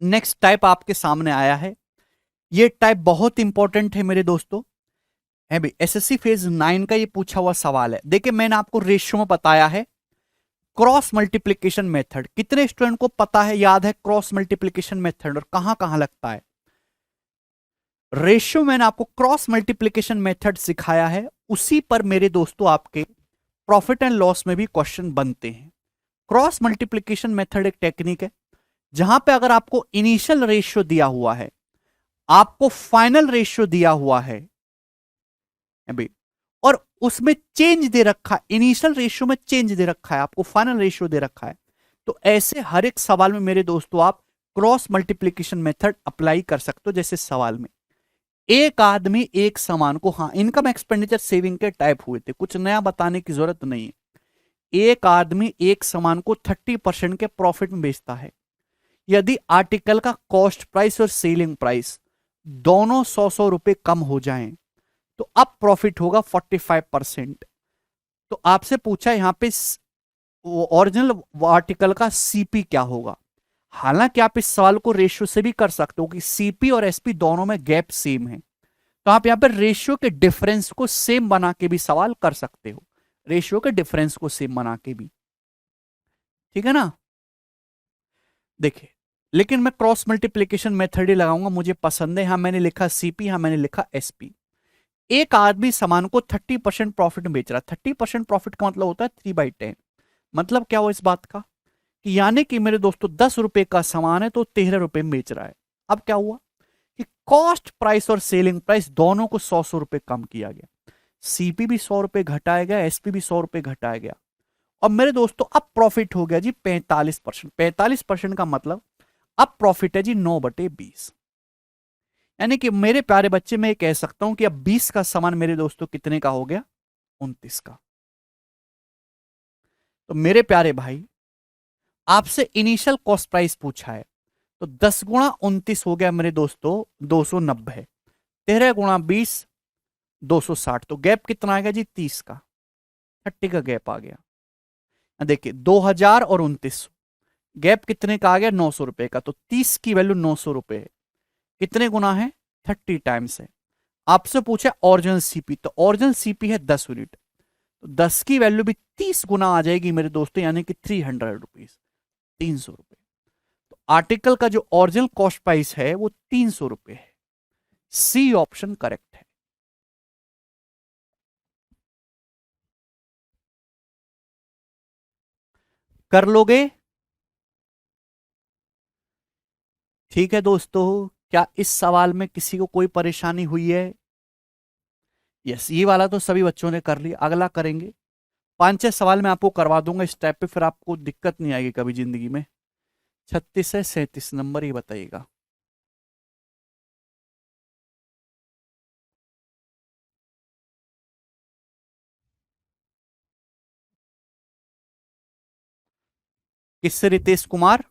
नेक्स्ट टाइप आपके सामने आया है। ये टाइप बहुत इंपॉर्टेंट है मेरे दोस्तों, है भाई। एसएससी फेज 9 का ये पूछा हुआ सवाल है। देखिए मैंने आपको रेशियो में बताया है क्रॉस मल्टीप्लीकेशन मेथड। कितने स्टूडेंट को पता है, याद है क्रॉस मल्टीप्लीकेशन मेथड और कहां कहां लगता है? रेशियो मैंने आपको क्रॉस मल्टीप्लीकेशन मेथड सिखाया है, उसी पर मेरे दोस्तों आपके प्रॉफिट एंड लॉस में भी क्वेश्चन बनते हैं। क्रॉस मल्टीप्लीकेशन मेथड एक टेक्निक है जहां पे अगर आपको इनिशियल रेशियो दिया हुआ है, आपको फाइनल रेशियो दिया हुआ है अभी, और उसमें चेंज दे रखा है, इनिशियल रेशियो में चेंज दे रखा है, आपको फाइनल रेशियो दे रखा है, तो ऐसे हर एक सवाल में मेरे दोस्तों आप क्रॉस मल्टीप्लीकेशन मेथड अप्लाई कर सकते हो। जैसे सवाल में एक आदमी एक सामान को, हाँ इनकम एक्सपेंडिचर सेविंग के टाइप हुए थे, कुछ नया बताने की जरूरत नहीं है। एक आदमी एक सामान को 30% के प्रॉफिट में बेचता है। यदि आर्टिकल का कॉस्ट प्राइस और सेलिंग प्राइस दोनों 100 रुपए कम हो जाएं, तो अब प्रॉफिट होगा 45%। तो आपसे पूछा यहां पे ओरिजिनल आर्टिकल का सीपी क्या होगा। हालांकि आप इस सवाल को रेशियो से भी कर सकते हो कि सीपी और एसपी दोनों में गैप सेम है, तो आप यहां पर रेशियो के डिफरेंस को सेम बना के भी सवाल कर सकते हो, रेशियो के डिफरेंस को सेम बना के भी। ठीक है ना? देखिए, लेकिन मैं क्रॉस मल्टीप्लीकेशन मेथड ही लगाऊंगा, मुझे पसंद है। यहां मैंने लिखा सीपी, यहां मैंने लिखा एसपी। एक आदमी सामान को 30% प्रॉफिट में बेच रहा है। 30% प्रॉफिट का मतलब होता है 3/10। मतलब क्या हुआ इस बात का कि यानी कि मेरे दोस्तों 10 रुपए का सामान है तो 13 रुपए में बेच रहा है। अब क्या हुआ कि कॉस्ट प्राइस और सेलिंग प्राइस दोनों को 100 रुपए कम किया गया। सीपी भी 100 रुपए घटाया गया, एसपी भी 100 रुपए घटाया गया। और मेरे दोस्तों अब प्रॉफिट हो गया जी 45%। 45% का मतलब अब प्रॉफिट है जी 9/20। यानी कि मेरे प्यारे बच्चे, मैं कह सकता हूं कि अब 20 का सामान मेरे दोस्तों कितने का हो गया? 29 का। तो मेरे प्यारे भाई, आपसे इनिशियल कॉस्ट प्राइस पूछा है, तो 10 गुणा 29 हो गया मेरे दोस्तों 290। 13 गुणा 20 260। तो गैप कितना आ गया जी? 30 का, 30 का गैप आ गया। देखिए 2000 और 29, गैप कितने का आ गया? 900 रुपए का। तो 30 की वैल्यू 900 रुपए है। कितने गुना है? 30 टाइम्स है। आपसे पूछा ओरिजिनल सीपी, तो ओरिजिनल सीपी है 10 यूनिट, तो 10 की वैल्यू भी 30 गुना आ जाएगी मेरे दोस्तों, यानी कि 300 रुपीज, 300 रुपए। तो आर्टिकल का जो ओरिजिनल कॉस्ट प्राइस है वो 300 रुपए है। सी ऑप्शन करेक्ट है। कर लोगे? ठीक है दोस्तों, क्या इस सवाल में किसी को कोई परेशानी हुई है? यस, ये वाला तो सभी बच्चों ने कर लिया, अगला करेंगे। 5-6 सवाल मैं आपको करवा दूंगा इस टाइप पे, फिर आपको दिक्कत नहीं आएगी कभी जिंदगी में। 36 से 37 नंबर, ये बताइएगा। किससे? Ritesh Kumar.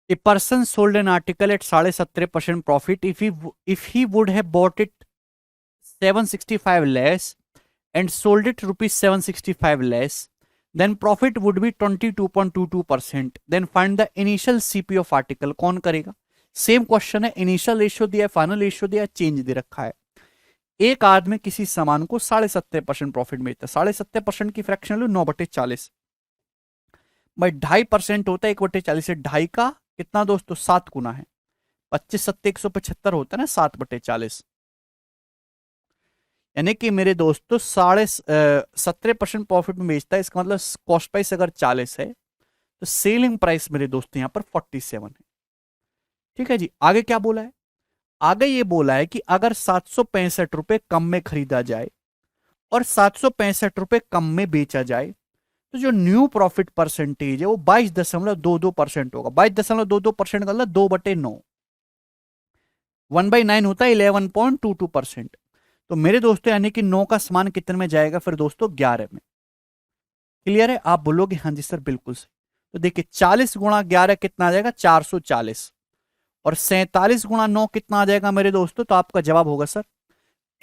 A person sold an article at 17% profit if he would have bought it 765 less and sold it rupees 765 less, then profit would be 22.22%. Then find the initial CP of article. कौन करेगा? Same question है, initial ratio दिया है, final ratio दिया है, change दे रखा है। एक आदमी किसी सामान को 70.5% प्रॉफिट मिलता है। 70.5% की फ्रैक्शन लो 9/40 भाई, 2.5% होता है 1/40 से। 2.5 का कितना दोस्तों? 7 गुना है। 25 7 175 होता है ना, 7/40। यानी कि मेरे दोस्तों 17% प्रॉफिट में बेचता है। इसका मतलब कॉस्ट प्राइस अगर 40 है तो सेलिंग प्राइस मेरे दोस्तों यहां पर 47 है। ठीक है जी, आगे क्या बोला है? आगे ये बोला है कि अगर 765 रुपए कम में खरीदा जाए और 765 रुपए कम में बेचा जाए तो जो न्यू प्रॉफिट परसेंटेज है वो 22.22% होगा। 22.22% का मतलब 2/9, 1/9 होता है 11.22%। तो मेरे दोस्तों यानी कि 9 का समान कितने में जाएगा फिर दोस्तों? 11 में। क्लियर है? आप बोलोगे हाँ जी सर बिल्कुल सही। तो देखिए 40 गुणा 11 कितना आ जाएगा? 440। और 47 गुणा 9 कितना आ जाएगा मेरे दोस्तों? तो आपका जवाब होगा सर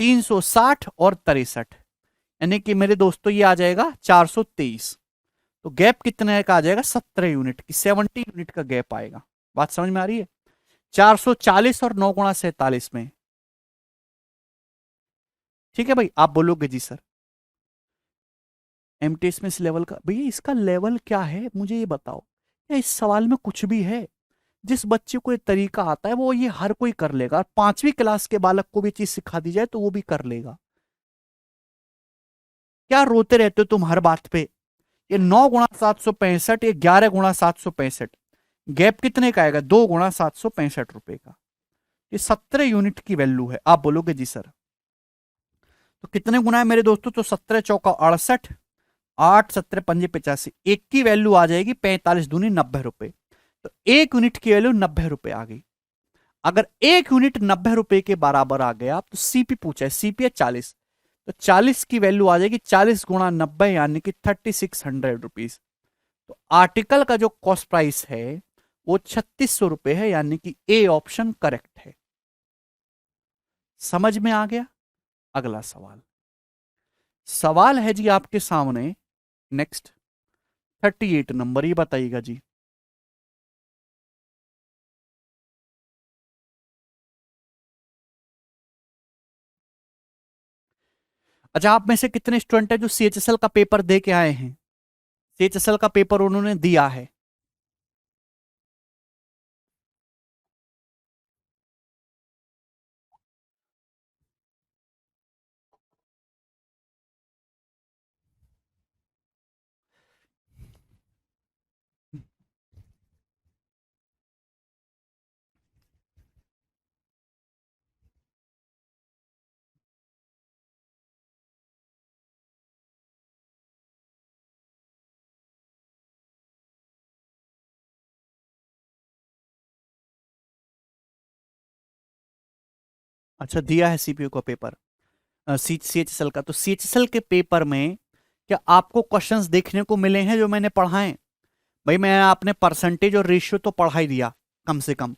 360 और 63, यानी कि मेरे दोस्तों ये आ जाएगा 423। तो गैप कितने का आ जाएगा? 17 यूनिट की, 70 यूनिट का गैप आएगा। बात समझ में आ रही है? 440 और 9 गुणा 47 में। ठीक है भाई, आप बोलोगे जी सर एमटीएस में इस लेवल का, भैया इसका लेवल क्या है मुझे ये बताओ। या इस सवाल में कुछ भी है? जिस बच्चे को ये तरीका आता है वो ये हर कोई कर लेगा। 5वीं क्लास के बालक को भी चीज सिखा दी जाए तो वो भी कर लेगा। क्या रोते रहते हो तुम हर बात पे? ये 9 गुणा 765, ये 11 गुणा 765, गैप कितने का आएगा? 2 गुणा 765 रुपए का। ये 17 यूनिट की वैल्यू है। आप बोलोगे जी सर तो कितने गुना है मेरे दोस्तों, तो 17 चौका 68, 8 17 पंजे 85, एक की वैल्यू आ जाएगी 45 दूनी 90 रुपए। तो एक यूनिट की वैल्यू 90 रुपए आ गई। अगर एक यूनिट 90 रुपए के बराबर आ गया तो सीपी पूछा है, सीपी है 40, तो 40 की वैल्यू आ जाएगी 40 गुणा 90 यानी कि 3600 रुपीज। तो आर्टिकल का जो कॉस्ट प्राइस है वो 3600 रुपए है, यानी कि ए ऑप्शन करेक्ट है। समझ में आ गया। अगला सवाल, सवाल है जी आपके सामने नेक्स्ट 38 नंबर, ये बताइएगा जी। अच्छा, आप में से कितने स्टूडेंट है जो सीएचएसएल का पेपर दे के आए हैं? सीएचएसएल का पेपर उन्होंने दिया है। अच्छा, दिया है सीपीयू का पेपर, सीएचएसएल का। तो सीएचएसएल के पेपर में क्या आपको क्वेश्चंस देखने को मिले हैं जो मैंने पढ़ाए? भाई मैं आपने परसेंटेज और रेशियो तो पढ़ा ही दिया कम से कम।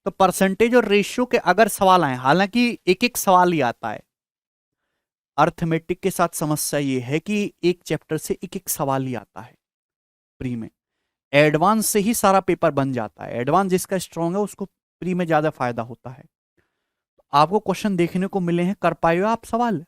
तो परसेंटेज और रेशियो के अगर सवाल आए, हालांकि एक एक सवाल ही आता है, अर्थमेटिक के साथ समस्या ये है कि एक चैप्टर से एक एक सवाल ही आता है प्री में। एडवांस से ही सारा पेपर बन जाता है, एडवांस जिसका स्ट्रांग है उसको प्री में ज्यादा फायदा होता है। आपको क्वेश्चन देखने को मिले हैं, कर पाए हो आप सवाल?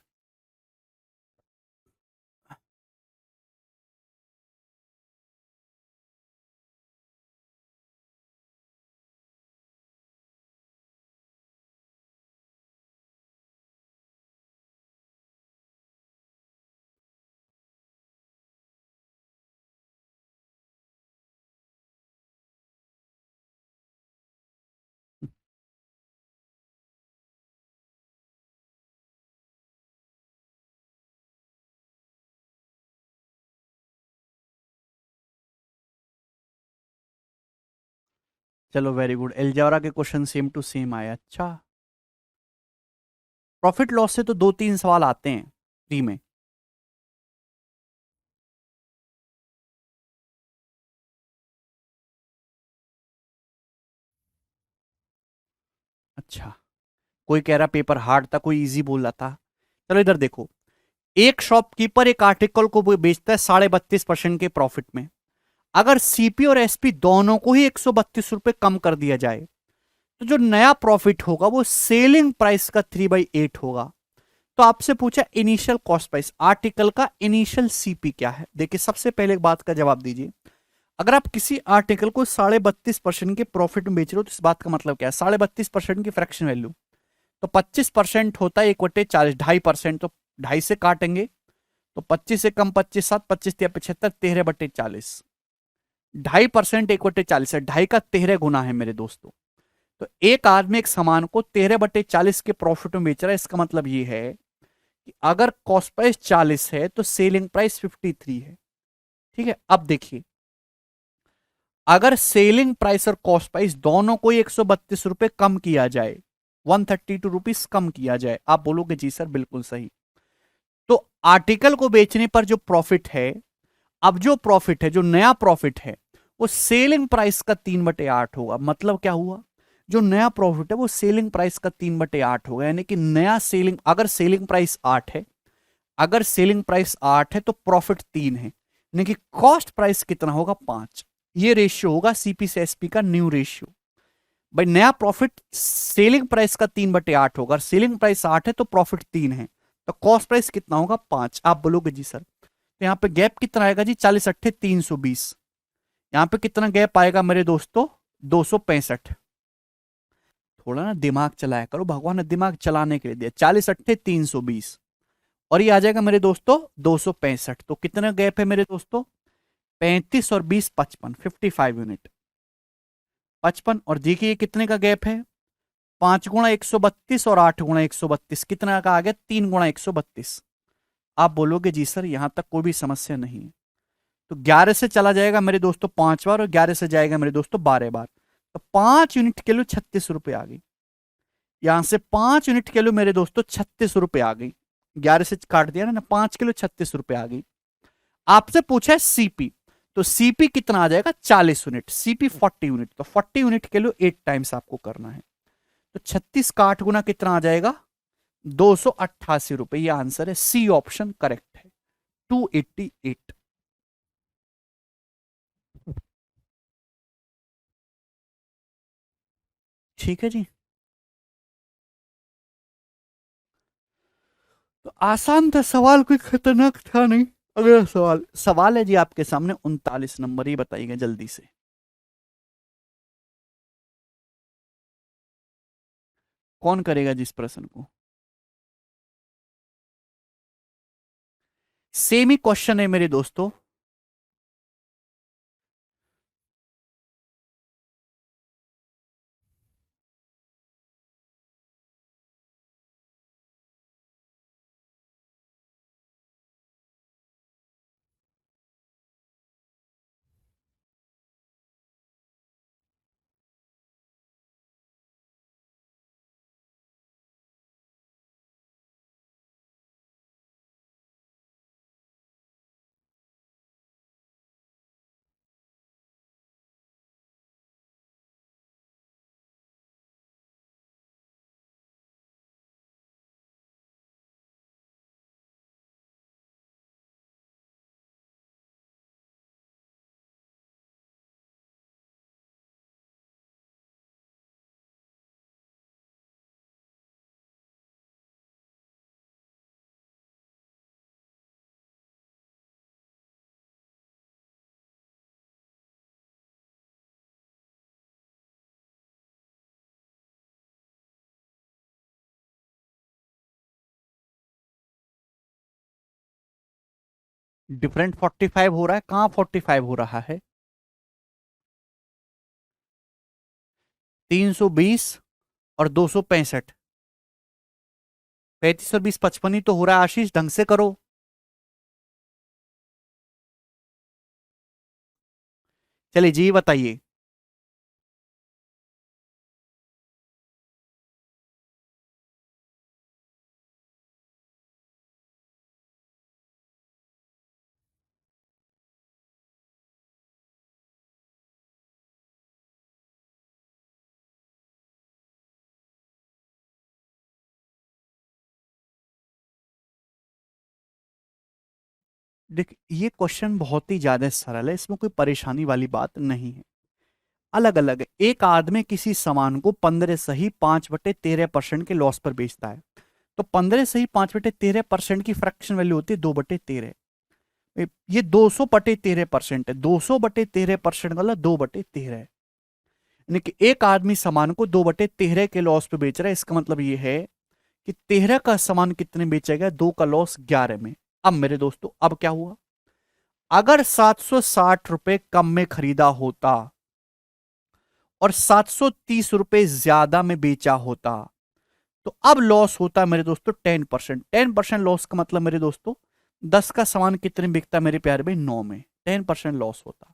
चलो वेरी गुड, एलजावरा के क्वेश्चन सेम टू सेम आए। अच्छा, प्रॉफिट लॉस से तो दो तीन सवाल आते हैं प्री में। अच्छा, कोई कह रहा पेपर हार्ड था, कोई इजी बोल रहा था। चलो इधर देखो, एक शॉपकीपर एक आर्टिकल को वो बेचता है 32.5% के प्रॉफिट में। अगर सीपी और एसपी दोनों को ही 132 रुपए कम कर दिया जाए तो जो नया प्रॉफिट होगा वो सेलिंग प्राइस का 3/8 होगा। तो आपसे पूछा इनिशियल कॉस्ट प्राइस, आर्टिकल का इनिशियल सीपी क्या है। देखिए सबसे पहले एक बात का जवाब दीजिए, अगर आप किसी आर्टिकल को 32.5% के प्रॉफिट में बेच रहे हो तो इस बात का मतलब क्या है, 32.5% की फ्रैक्शन वैल्यू, तो 25% होता है 1/40, 2.5%, तो 2.5 से काटेंगे तो 25 से कम 25 7, 25 या 75, 13/40, 2.5% 1/40 है, 2.5 का 13 गुना है मेरे दोस्तों। तो एक आदमी एक सामान को 13/40 के प्रॉफिट में बेच रहा है, इसका मतलब ये है कि अगर कॉस्ट प्राइस 40 है तो सेलिंग प्राइस 53 है। ठीक है, अब देखिए अगर सेलिंग प्राइस और कॉस्ट प्राइस दोनों को 132 रुपए कम किया जाए, 132 रुपीज कम किया जाए, आप बोलोगे जी सर बिल्कुल सही। तो आर्टिकल को बेचने पर जो प्रॉफिट है, अब जो प्रॉफिट है, जो नया प्रॉफिट है वो सेलिंग प्राइस का 3/8 होगा। मतलब क्या हुआ, जो नया प्रॉफिट है वो सेलिंग प्राइस का 3/8 होगा, यानी कि नया सेलिंग, अगर सेलिंग प्राइस 8 है, अगर सेलिंग प्राइस 8 है तो प्रॉफिट 3 है, यानी कि कॉस्ट प्राइस कितना होगा 5। ये रेशियो होगा सीपी से एसपी का न्यू रेशियो। भाई नया प्रॉफिट सेलिंग प्राइस का 3/8 होगा, सेलिंग प्राइस 8 है तो प्रॉफिट 3 है, तो कॉस्ट प्राइस कितना होगा 5। आप बोलोगे जी सर, तो यहां पे गैप कितना आएगा जी, 40 अट्ठे 320। यहां पे कितना गैप आएगा मेरे दोस्तों, 265। थोड़ा ना दिमाग चलाया करो, भगवान ने दिमाग चलाने के लिए दिया। 40 अट्ठे 320 और ये आ जाएगा मेरे दोस्तों 265। तो कितना गैप है मेरे दोस्तों, 35 और 20 55, 55 यूनिट 55। और देखिए कितने का गैप है, 5 गुणा 132 और 8 गुणा 132 कितना का आ गया? 3 गुणा 132। आप बोलोगे जी सर यहां तक कोई भी समस्या नहीं है। तो 11 से चला जाएगा मेरे दोस्तों 5 बार और 11 से जाएगा मेरे दोस्तों 12 बार, तो 5 यूनिट किलो 36 रुपए आ गई। यहां से 5 यूनिट किलो मेरे दोस्तों 36 रुपए आ गई। 11 से काट दिया ना, 5 किलो 36 रुपए आ गई। आपसे पूछा है सीपी, तो सीपी कितना आ जाएगा? 40 यूनिट। सीपी 40 यूनिट, तो 40 यूनिट किलो 8 टाइम्स आपको करना है। तो 36 का 8 गुना कितना आ जाएगा? 288 रुपए। ये आंसर है, सी ऑप्शन करेक्ट है, 288। ठीक है जी। तो आसान था सवाल, कोई खतरनाक था नहीं। अगला सवाल, सवाल है जी आपके सामने 39 नंबर, ये बताइएगा जल्दी से। कौन करेगा जिस प्रश्न को? सेम ही क्वेश्चन है मेरे दोस्तों। डिफरेंट 45 हो रहा है, कहां 45 हो रहा है? 320 और 265, 35 और 20 55 ही तो हो रहा है। आशीष ढंग से करो। चलिए जी बताइए। देख, ये क्वेश्चन बहुत ही ज्यादा सरल है, इसमें कोई परेशानी वाली बात नहीं है। अलग अलग है। एक आदमी किसी सामान को 15 सही 5/13% के लॉस पर बेचता है, तो 15 सही 5/13% की फ्रैक्शन वैल्यू होती है 2/13। ये 200/13% है, 200/13% मतलब 2/13 है। यानी कि एक आदमी सामान को 2/13 के लॉस पे बेच रहा है। इसका मतलब ये है कि 13 का सामान कितने बेचेगा? 2 का लॉस 11 में। अब मेरे दोस्तों, अब क्या हुआ? अगर 760 रुपए कम में खरीदा होता और 730 रुपए ज्यादा में बेचा होता, तो अब लॉस होता है मेरे दोस्तों 10%। 10% लॉस का मतलब मेरे दोस्तों, 10 का सामान कितने में बिकता मेरे प्यारे भाई? 9 में। 10% लॉस होता।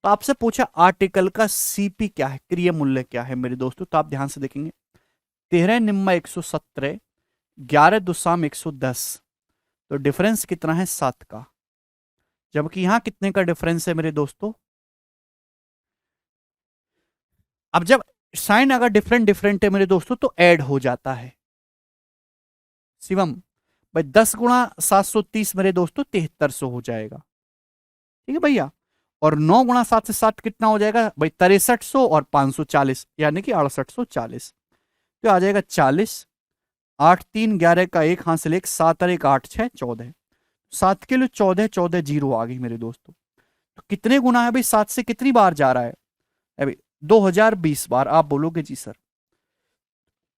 तो आपसे पूछा आर्टिकल का सीपी क्या है, क्रिय मूल्य क्या है मेरे दोस्तों, तो आप ध्यान से देखेंगे। 13 निम्मा 117, 11 दुसाम 110, तो डिफरेंस कितना है? 7 का। जबकि यहां कितने का डिफरेंस है मेरे दोस्तों? अब जब साइन अगर डिफरेंट डिफरेंट है मेरे दोस्तों, तो ऐड हो जाता है। शिवम भाई, 10 गुणा 730 मेरे दोस्तों 7300 हो जाएगा। ठीक है भैया। और 9 गुणा 7 से 7 कितना हो जाएगा भाई? 6300 और 540, यानी कि 6840। तो आ जाएगा 40। 8 3 11 का एक हासिल, एक 7 और एक 8 6 14, 7 किलो 14 14 जीरो आ गई मेरे दोस्तों। तो कितने गुना है भाई? 7 से कितनी बार जा रहा है अभी? 2020 बार। आप बोलोगे जी सर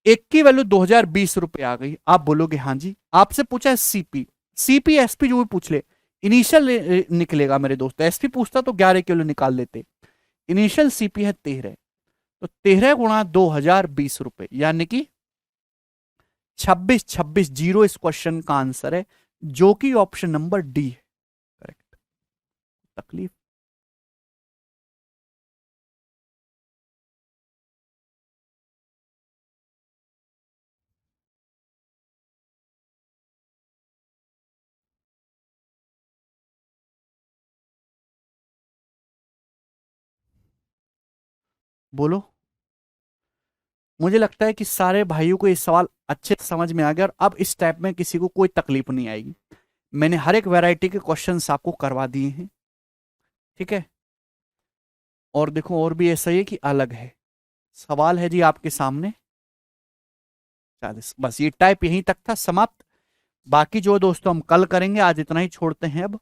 एक की वैल्यू 2020 रुपए आ गई। आप बोलोगे हाँ जी। आपसे पूछा है सीपी, सीपी एसपी जो भी पूछ ले, इनिशियल निकलेगा मेरे दोस्त। एसपी पूछता तो 11 किलो निकाल लेते। इनिशियल सीपी है 13, तो 13 × 2020 रुपए, यानी कि 26 इस क्वेश्चन का आंसर है, जो कि ऑप्शन नंबर डी है करेक्ट। तकलीफ बोलो। मुझे लगता है कि सारे भाइयों को ये सवाल अच्छे से समझ में आ गया, और अब इस टाइप में किसी को कोई तकलीफ नहीं आएगी। मैंने हर एक वैरायटी के क्वेश्चंस आपको करवा दिए हैं, ठीक है। और देखो और भी ऐसा ही है कि अलग है। सवाल है जी आपके सामने 40। बस ये टाइप यहीं तक था, समाप्त। बाकी जो दोस्तों हम कल करेंगे, आज इतना ही छोड़ते हैं अब।